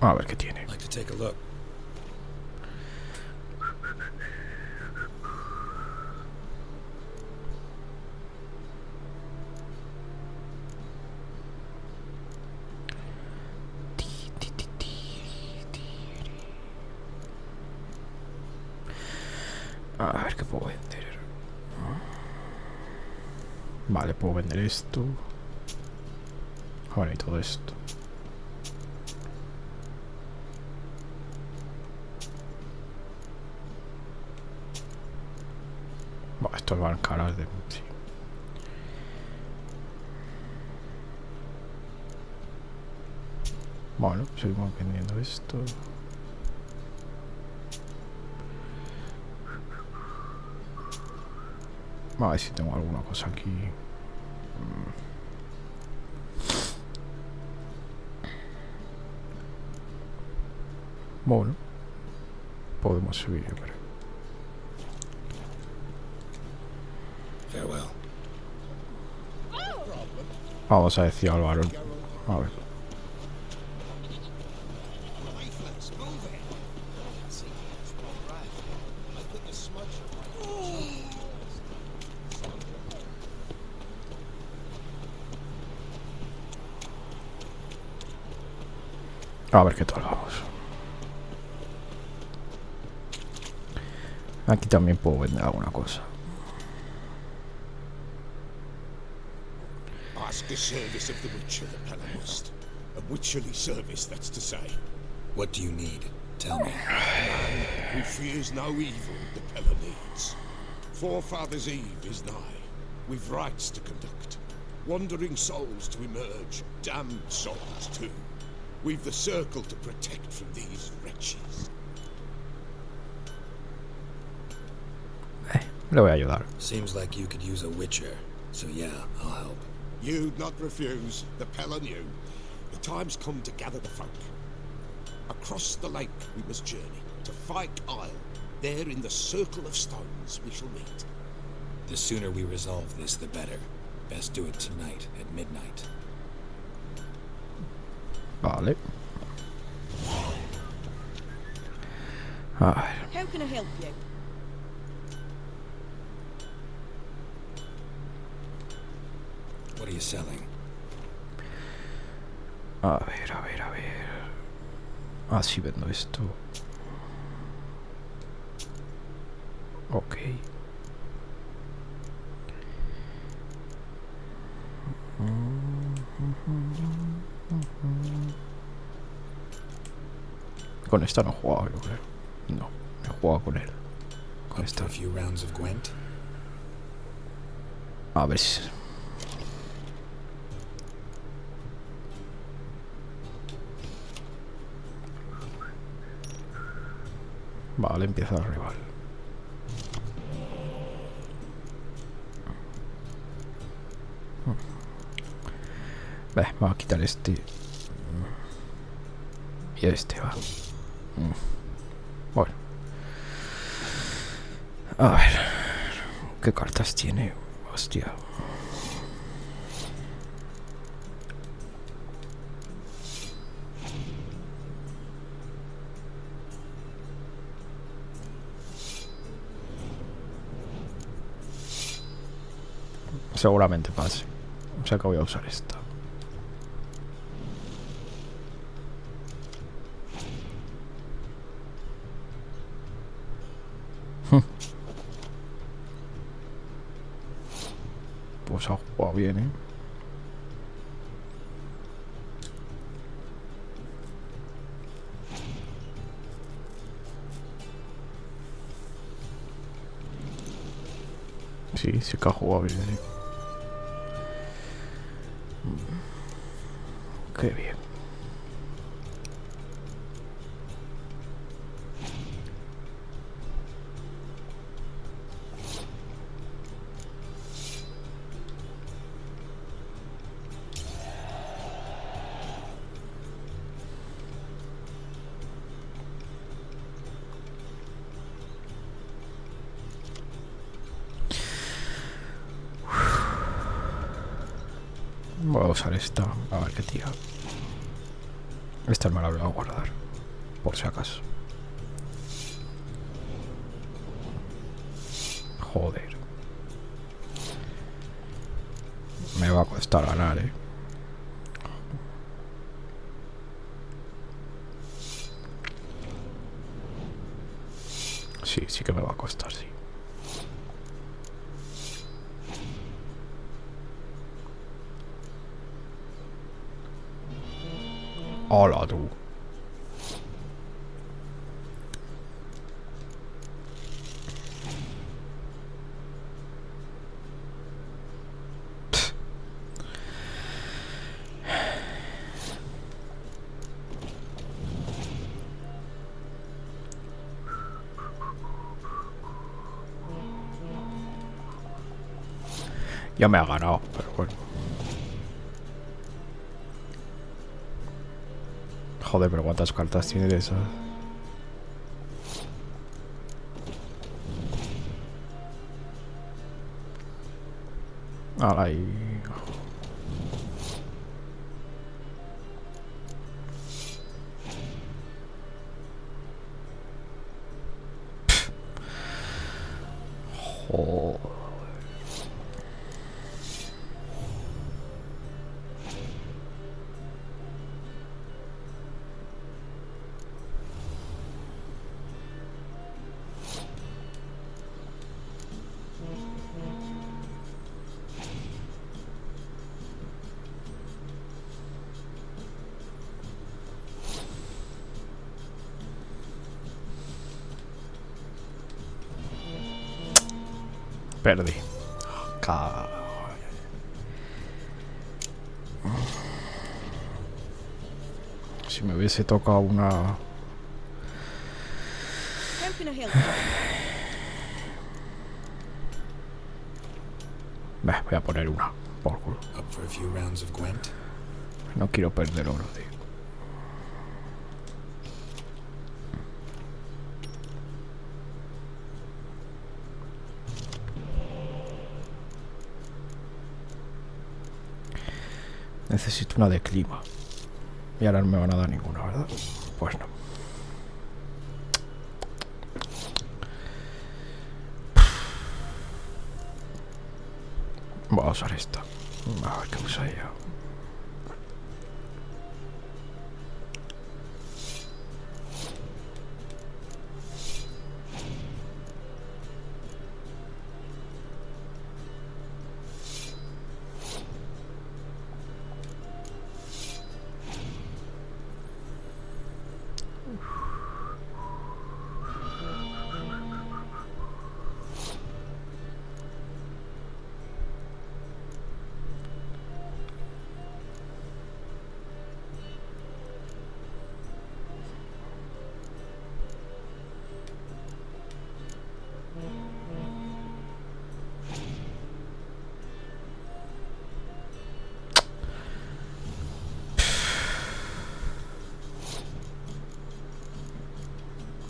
A ver qué tiene. A ver qué puedo vender. Vale, puedo vender esto. Bueno, y todo esto. Bueno, estos van caras de... Sí. Bueno, seguimos vendiendo esto. A ver si tengo alguna cosa aquí. Bueno, podemos subir, yo creo. Farewell. Vamos a decir al varón. A ver. A ver qué tal vamos. Aquí también puedo vender alguna cosa. Ask a service of the Witcher, the Pella must. A witcherly service, that's to say. What do you need? Tell me. A man who fears no evil, the Pella needs. Forefathers' Eve is nigh. We've rites to conduct. Wandering souls to emerge. Damned souls, too. We've the circle to protect from these wretches. Le voy a ayudar. Seems like you could use a witcher. So yeah, I'll help. You'd not refuse, the Pella knew. The time's come to gather the folk. Across the lake we must journey, to Fyke Isle. There in the circle of stones we shall meet. The sooner we resolve this, the better. Best do it tonight, at midnight. Vale. A ver. How can I help you? What are you selling? A ver, a ver, a ver. Ah, sí, vendo esto. Ok. Con esta no he jugado, yo creo. No, he jugado con él. Con Up to esta. a few rounds of Gwent? A ver si... Vale, empieza el rival. Vamos a quitar este. Y este va. Bueno. A ver. ¿Qué cartas tiene? Hostia. Seguramente pase. O sea que voy a usar esta. Pues ha jugado bien, ¿eh? Sí, sí que ha jugado bien, ¿eh? Qué bien. Voy a usar esta, a ver qué tira. Esta me la voy a guardar, por si acaso. Joder. Me va a costar ganar, ¿eh? Sí, sí que me va a costar, sí. Hola, tú. Ya me ha ganado, pero bueno. Joder, pero ¿cuántas cartas tiene de esas? Ahí. Joder. Perdí. Si me hubiese tocado una... How can I help you? Voy a poner una, por culo. Up for a few rounds of Gwent? No quiero perder oro, tío. Necesito una de clima. Y ahora no me van a dar ninguna, ¿verdad? Pues no. Voy a usar esta. A ver qué usa ella.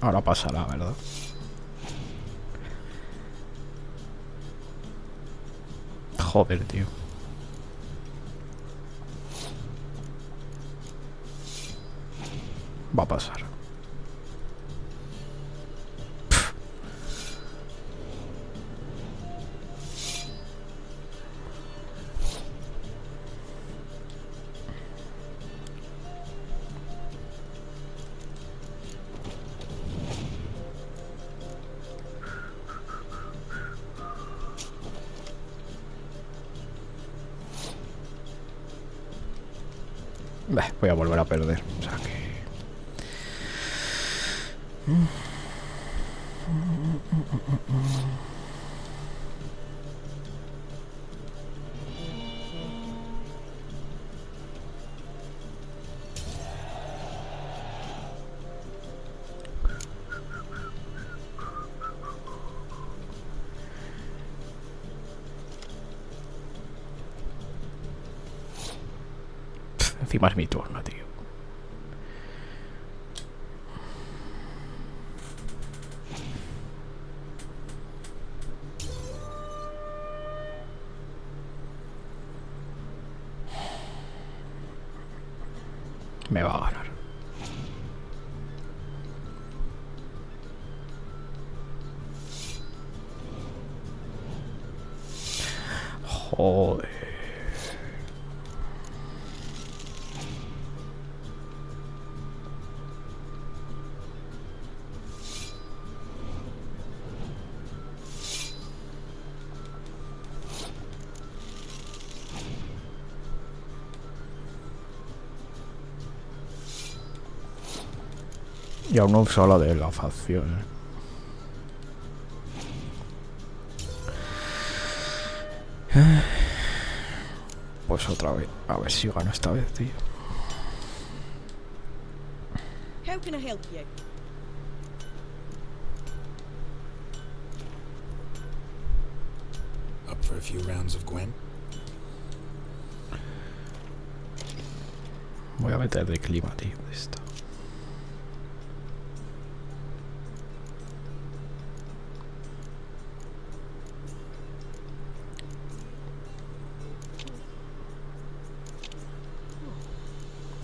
Ahora pasará, ¿verdad? Joder, tío. Va a pasar. Voy a volver a perder. O sea que... Encima es mi turno, tío. Me va a ganar. Joder. Y aún no he usado la de la facción. Pues otra vez. A ver si gano esta vez, tío. How can I help you? Up for a few rounds of Gwent? Voy a meter de clima, tío. Esto.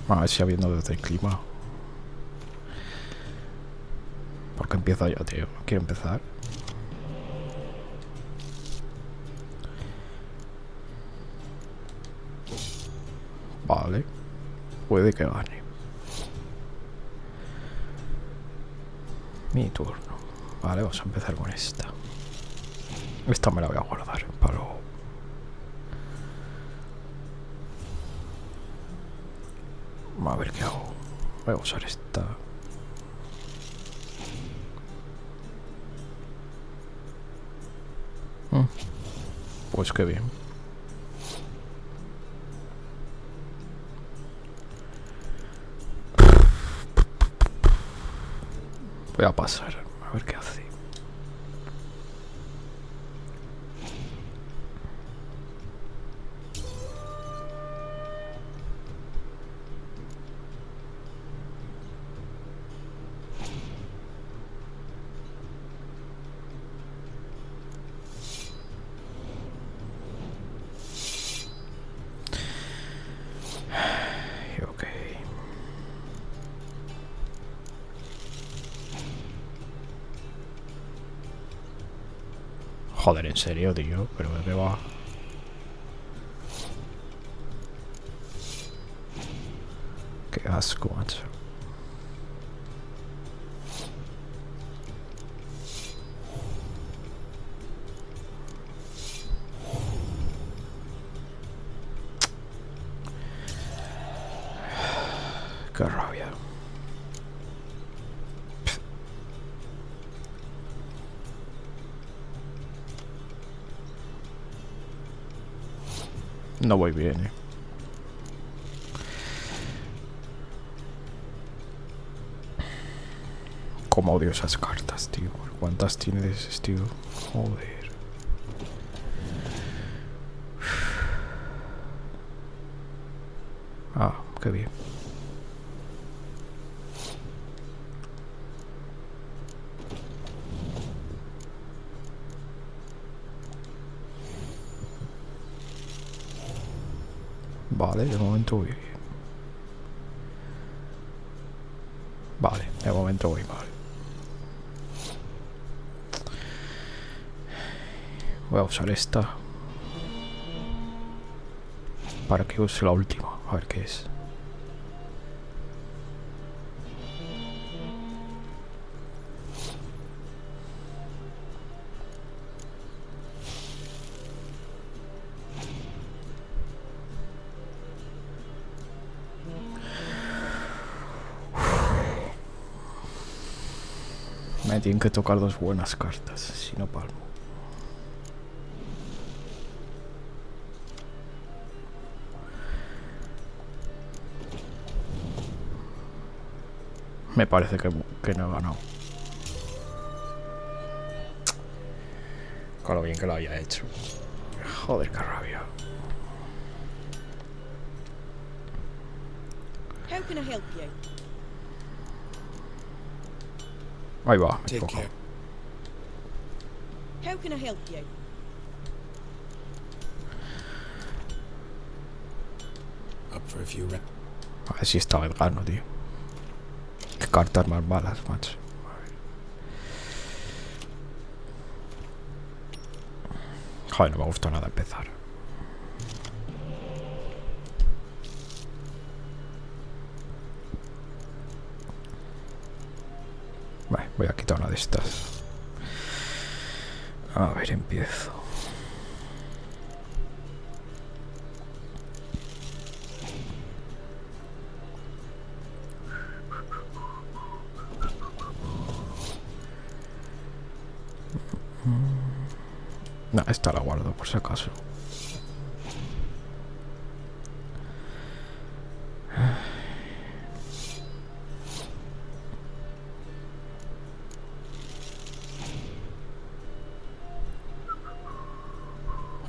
A ver si habiendo desde el clima. Porque empiezo yo, tío. Quiero empezar. Vale. Puede que gane. Mi turno. Vale, vamos a empezar con esta. Esta me la voy a guardar para luego. A ver qué hago. Voy a usar esta. Pues qué bien. Voy a pasar, a ver qué hace. Ok. Joder, en serio, tío. Pero de qué va. Qué asco, macho. Qué rabia. No voy bien, Como odio esas cartas, tío. ¿Cuántas tiene de ese estilo? Joder. Ah, qué bien. Vale, de momento voy bien. Vale, de momento voy mal. Voy a usar esta. Para que use la última. A ver qué es. Me tienen que tocar dos buenas cartas, si no palmo. Me parece que no he ganado. Con lo bien que lo haya hecho. Joder, qué rabia. How can I help you? Ahí va, me Take toca. care. How can I help you? Up for a few rounds. A ver si esta vez gano, tío. Qué cartas más malas, macho. Joder, no me gusta nada empezar. Vale, voy a quitar una de estas. A ver, empiezo. No, esta la guardo por si acaso.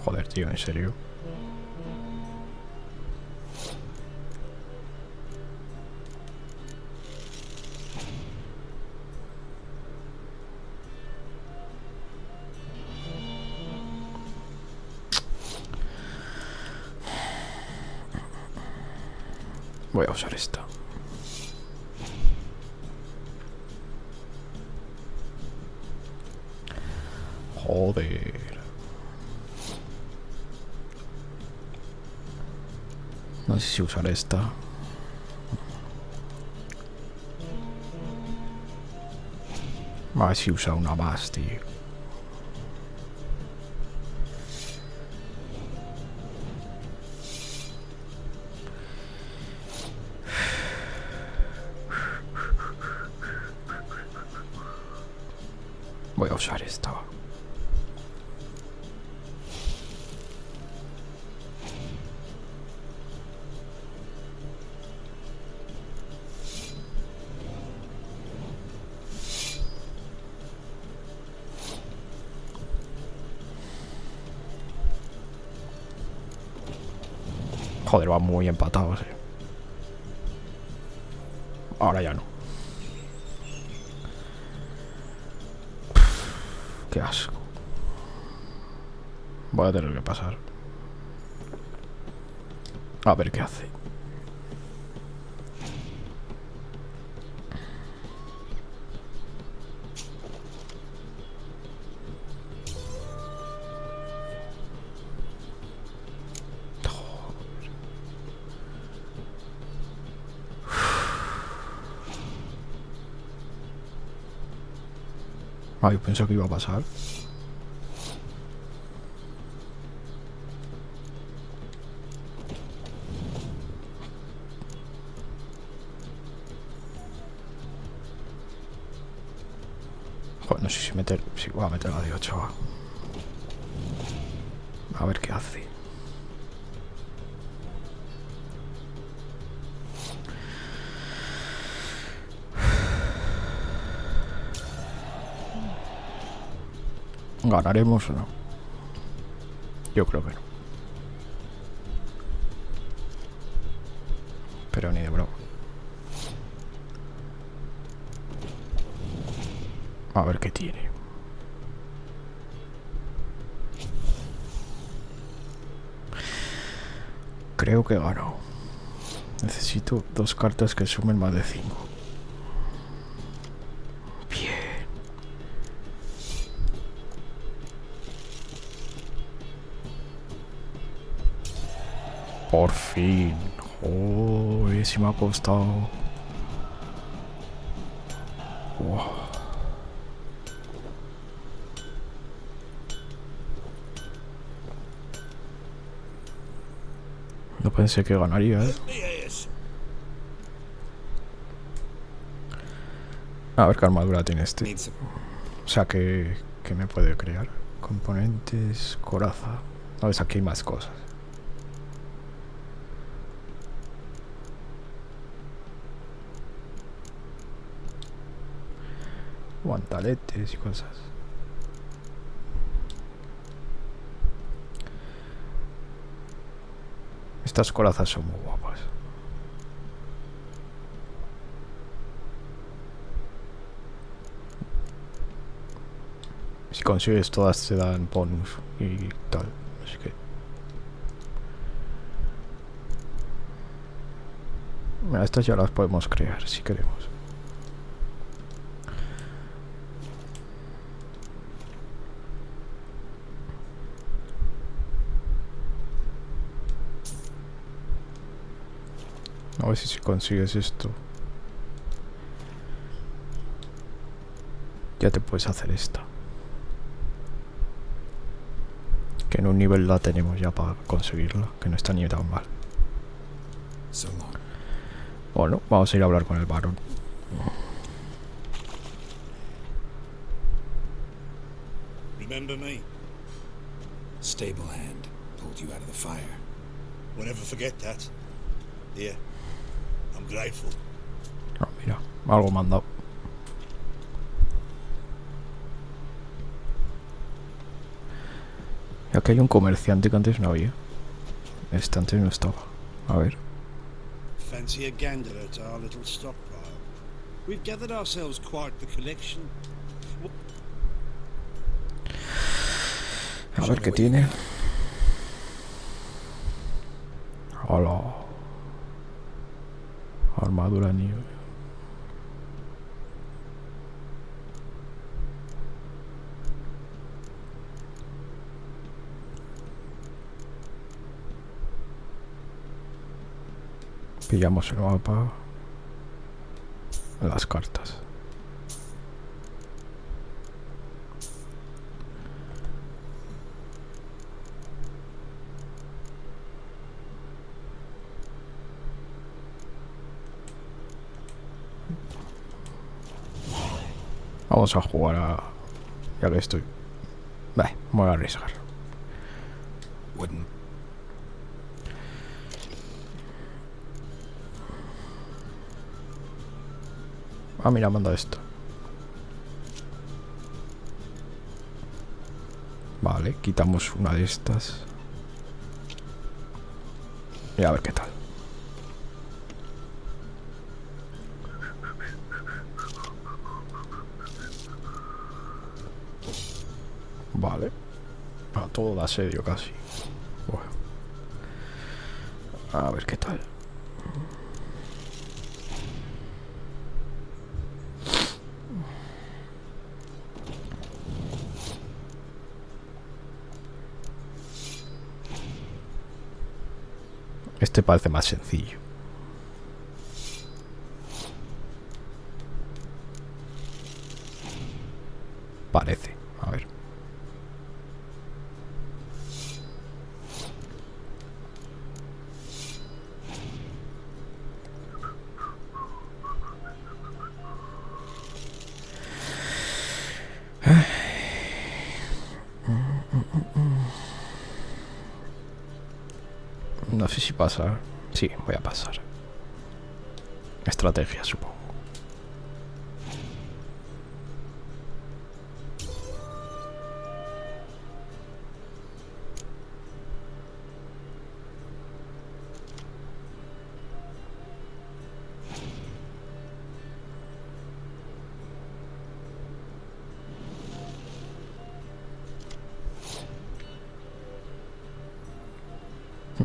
Joder, tío, en serio. Voy a usar esta. Joder. No sé si usar esta. A ver si usa una más, tío. Voy a usar esta. Joder, van muy empatados, Ahora ya no. Qué asco. Voy a tener que pasar. A ver qué hace. Yo pensé que iba a pasar. Joder, no sé si meter... Si voy a meter la de 8. A ver qué hace. ¿Ganaremos o no? Yo creo que no. Pero ni de broma. A ver qué tiene. Creo que gano. Necesito 2 cartas que sumen más de 5. Bien. Por fin. Oh, ese me ha costado. Wow. No pensé que ganaría, A ver qué armadura tiene este. O sea, que me puede crear. Componentes, coraza. A ver, aquí hay más cosas. Guantaletes y cosas. Estas corazas son muy guapas. Si consigues todas te dan bonus y tal. Así que... Mira, estas ya las podemos crear si queremos. A ver si consigues esto. Ya te puedes hacer esta. Que en un nivel la tenemos ya para conseguirla. Que no está ni tan mal. Bueno, vamos a ir a hablar con el varón. Remember me? Stable hand pulled you out of the fire. We'll never forget that. Yeah, I'm grateful. Oh, mira, algo me han dado. Y aquí hay un comerciante que antes no había. Este antes no estaba. A ver. Fancy a gander at our little stockpile. We've gathered ourselves quite the collection. A ver qué tiene. Hola. Armadura nieve. Pillamos el mapa. Las cartas. Vamos a jugar a... Ya que estoy... me voy a arriesgar. Ah, mira, manda esto. Vale, quitamos una de estas. Y a ver qué tal. Vale. A todo da asedio casi. Bueno. A ver qué tal. Este parece más sencillo. Parece. A ver. No sé si pasar. Sí, voy a pasar. Estrategia, supongo.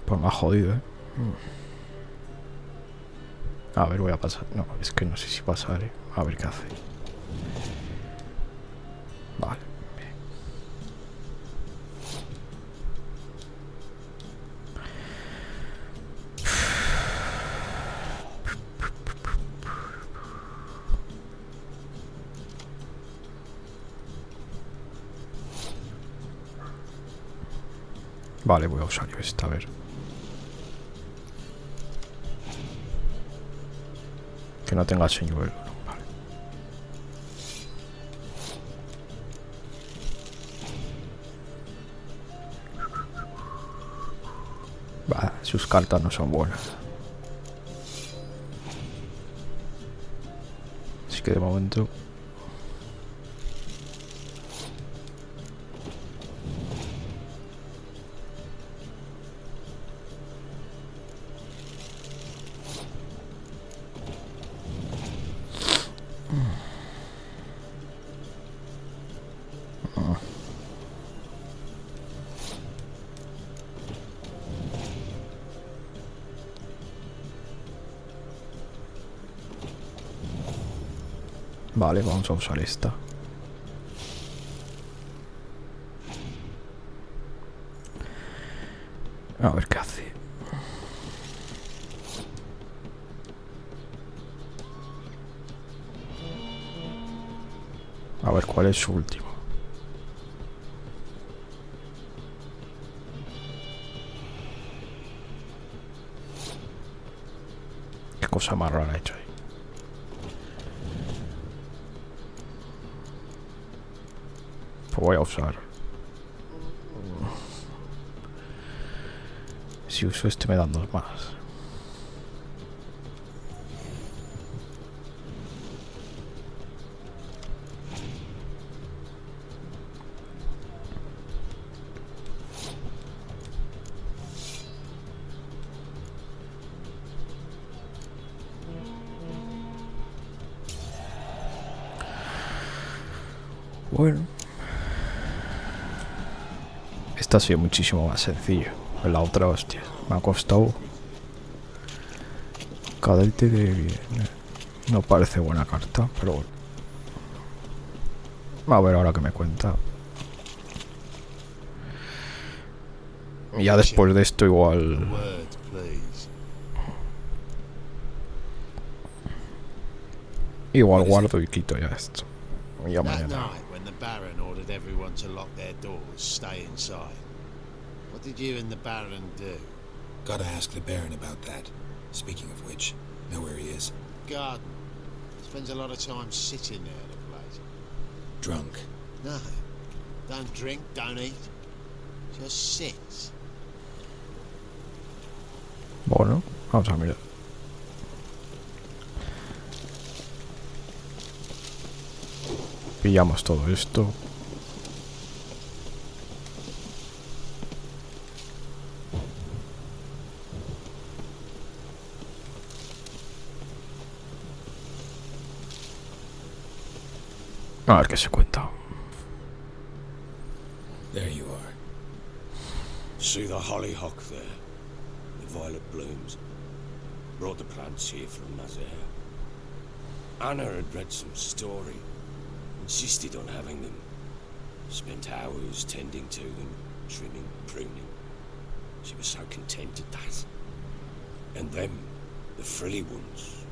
Pues me ha jodido, ¿eh? A ver, voy a pasar. No, es que no sé si pasaré. A ver qué hace. Vale. Vale, voy a usar yo esta, a ver. Que no tenga señuelo. Vale. Bah, sus cartas no son buenas. Así que de momento... Vale, vamos a usar esta. A ver qué hace. A ver cuál es su último. Qué cosa más rara ha hecho ahí. Pues voy a usar. Si uso este me dan dos más. Bueno. Esta ha sido muchísimo más sencillo. La otra, hostia, me ha costado. Cadete de bien. No parece buena carta, pero bueno. A ver ahora que me cuenta. Y ya después de esto igual... Igual guardo y quito ya esto. Y ya mañana. Baron ordered everyone to lock their doors, stay inside. What did you and the Baron do? Gotta ask the Baron about that. Speaking of which, know where he is? Garden. Spends a lot of time sitting there, the place. Drunk? No. Don't drink, don't eat. Just sits. Bueno, vamos a mirar. Pillamos todo esto. A ver qué se cuenta. There you are. See the hollyhock there? The violet blooms. Brought the plants here from Nazaire. Anna had read some story. Insisted on having them. Spent hours tending to them, trimming, pruning. She was so content at that. And them, the frilly ones,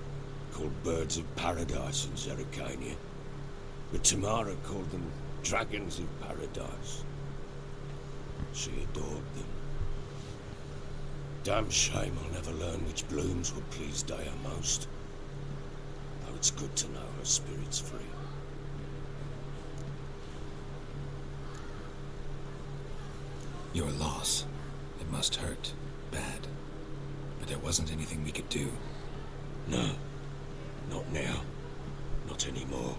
called birds of paradise in Zerrikania. But Tamara called them dragons of paradise. She adored them. Damn shame I'll never learn which blooms would please Dea most. Though it's good to know her spirit's free. Your loss. It must hurt. Bad. But there wasn't anything we could do. No. Not now. Not anymore.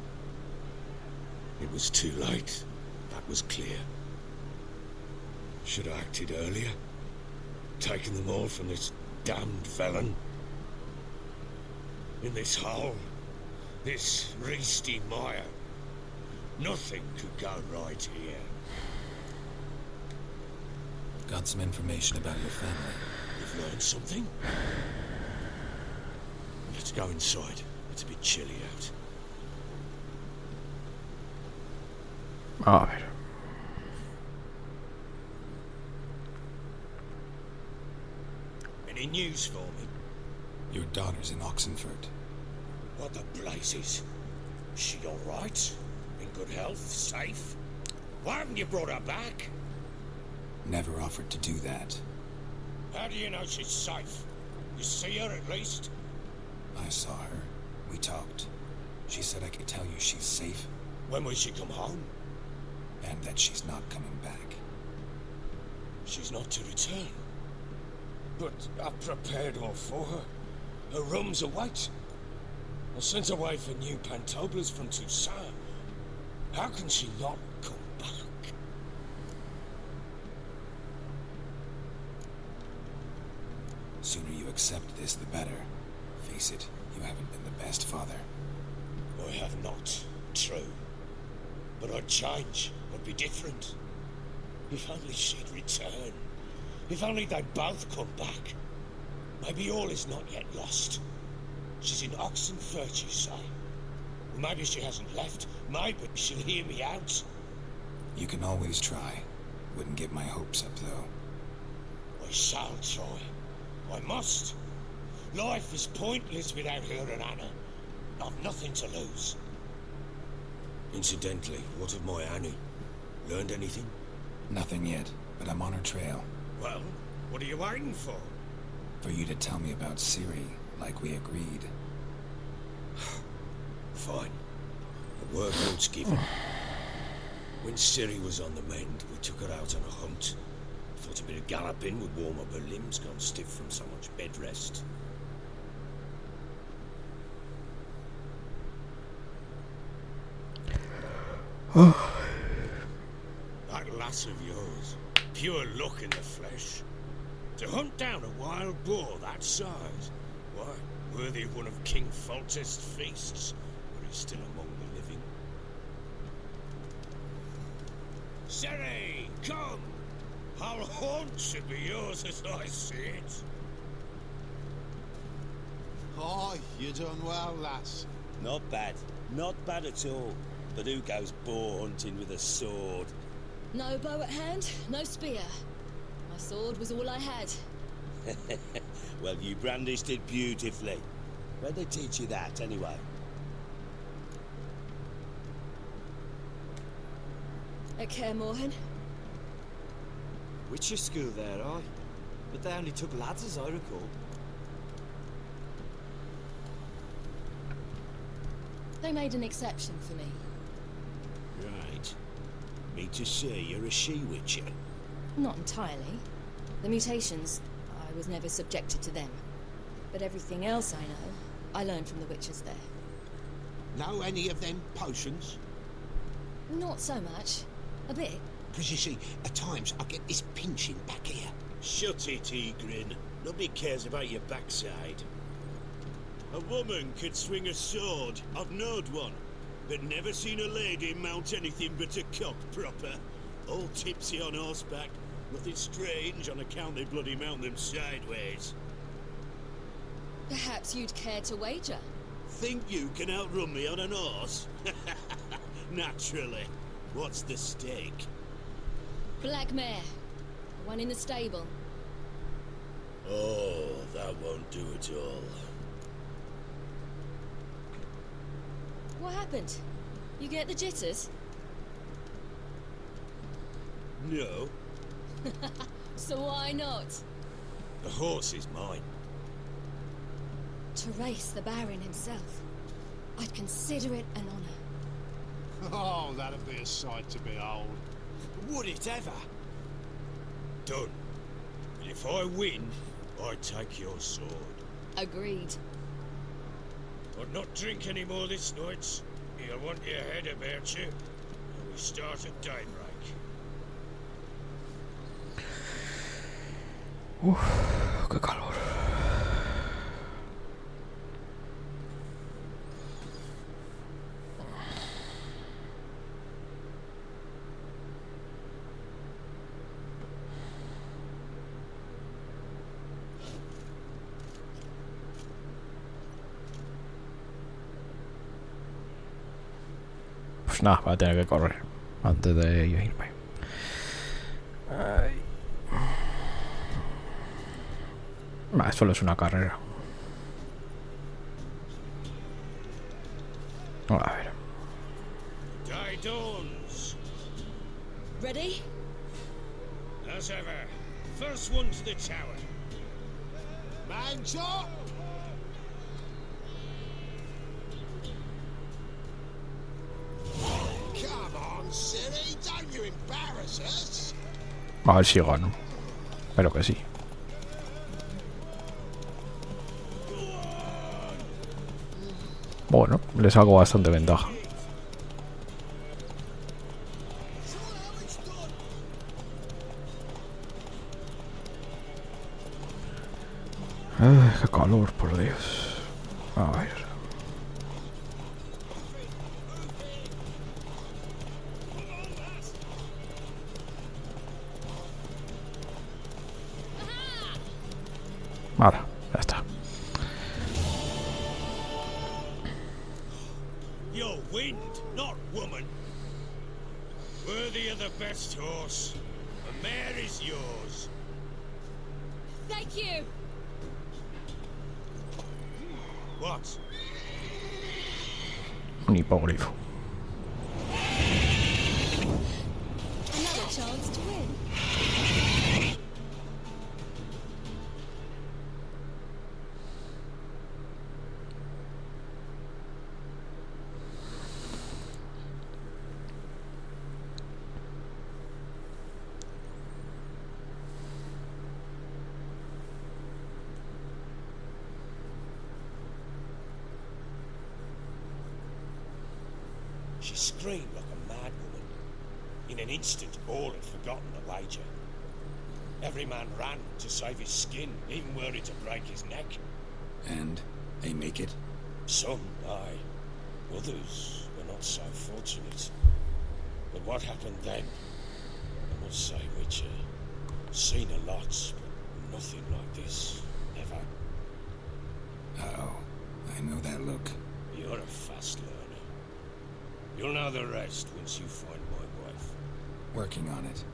It was too late. That was clear. Should have acted earlier. Taken them all from this damned felon. In this hole. This reesty mire. Nothing could go right here. Got some information about your family. You've learned something? Let's go inside. It's a bit chilly out. A ver. Any news for me? Your daughter's in Oxenford. What the blazes? Is she all right? In good health? Safe? Why haven't you brought her back? Never offered to do that. How do you know she's safe? You see her at least? I saw her. We talked. She said I could tell you she's safe. When will she come home? And that she's not coming back. She's not to return. But I've prepared all for her. Her rooms await. I sent away for new pantoblas from Toussaint. How can she not come back? Sooner you accept this, the better. Face it, you haven't been the best father. I have not, true. But I'd change. I'd be different. If only she'd return. If only they'd both come back. Maybe all is not yet lost. She's in Oxenford, you say? Well, maybe she hasn't left. Maybe she'll hear me out. You can always try. Wouldn't get my hopes up, though. I shall try. I must. Life is pointless without her and Anna. I've nothing to lose. Incidentally, what of my Annie? Learned anything? Nothing yet, but I'm on her trail. Well, what are you waiting for? For you to tell me about Ciri, like we agreed. Fine. The word once given. When Ciri was on the mend, we took her out on a hunt. Thought a bit of galloping would warm up her limbs, gone stiff from so much bed rest. That lass of yours, pure luck in the flesh. To hunt down a wild boar that size, why, worthy of one of King Foltest's feasts, where he's still among the living. Ciri, come! Our haunt should be yours as I see it. Oh, you done well, lass. Not bad. Not bad at all. But who goes boar hunting with a sword? No bow at hand, no spear. My sword was all I had. Well, you brandished it beautifully. Where'd they teach you that, anyway? At Kaer Morhen. Witcher school there, aye? But they only took lads, as I recall. They made an exception for me. Right. Me to see you're a she-witcher. Not entirely. The mutations, I was never subjected to them. But everything else I know, I learned from the witches there. Know any of them potions? Not so much. A bit. Because you see, at times I get this pinching back here. Shut it, Egrin. Nobody cares about your backside. A woman could swing a sword. I've knowed one. but never seen a lady mount anything but a cock proper. All tipsy on horseback. Nothing strange on account they bloody mount them sideways. Perhaps you'd care to wager? Think you can outrun me on an horse? Naturally. What's the stake? Black mare. One in the stable. Oh, that won't do at all. What happened? You get the jitters? No. So why not? The horse is mine. To race the Baron himself. I'd consider it an honor. Oh, that'd be a sight to behold. Would it ever? Done. And if I win, I take your sword. Agreed. I'd not drink any more this night. You'll want your head about you. And we start at daybreak. Qué calor. Pues nada, voy a tener que correr antes de yo irme. Ay. Solo es una carrera. A ver. Day dawns. Ready? As ever. First one to the tower. Man's up! Come on, silly, don't you embarrass us. A ver si gano. Espero que sí. Bueno, le saco bastante ventaja. Ay, qué calor, por Dios. A ver. Vale, ya está. You're wind, not woman. Worthy of the best horse. The mare is yours. Thank you. What? Un hipogrifo. Another chance to win. She screamed like a mad woman. In an instant, all had forgotten the wager. Every man ran to save his skin, even were it to break his neck. And they make it? Some, aye. Others were not so fortunate. But what happened then? I must say, Witcher, seen a lot, but nothing like this. Never. Uh-oh. I know that look. You're a fast learner. You'll know the rest once you find my wife. Working on it.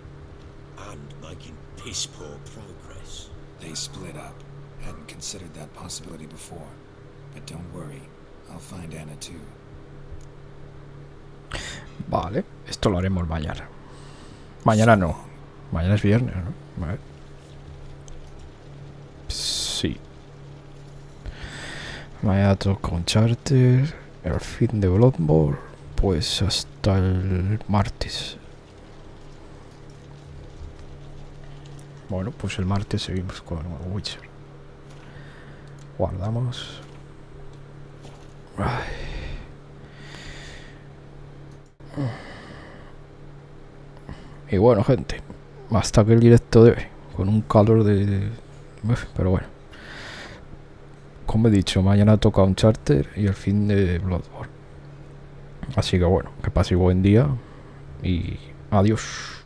And making piss-poor progress. They split up. Hadn't considered that possibility before. But don't worry. I'll find Anna too. Vale, esto lo haremos mañana. Mañana no. Mañana es viernes, ¿no? Vale. Sí. Mañana toca un charter. El fin de Bloodborne. Pues hasta el martes. Bueno, pues el martes seguimos con Witcher. Guardamos. Ay. Y bueno, gente, hasta que el directo de hoy, con un calor de... Pero bueno, como he dicho, mañana toca un charter y el fin de Bloodborne. Así que bueno, que paséis buen día y adiós.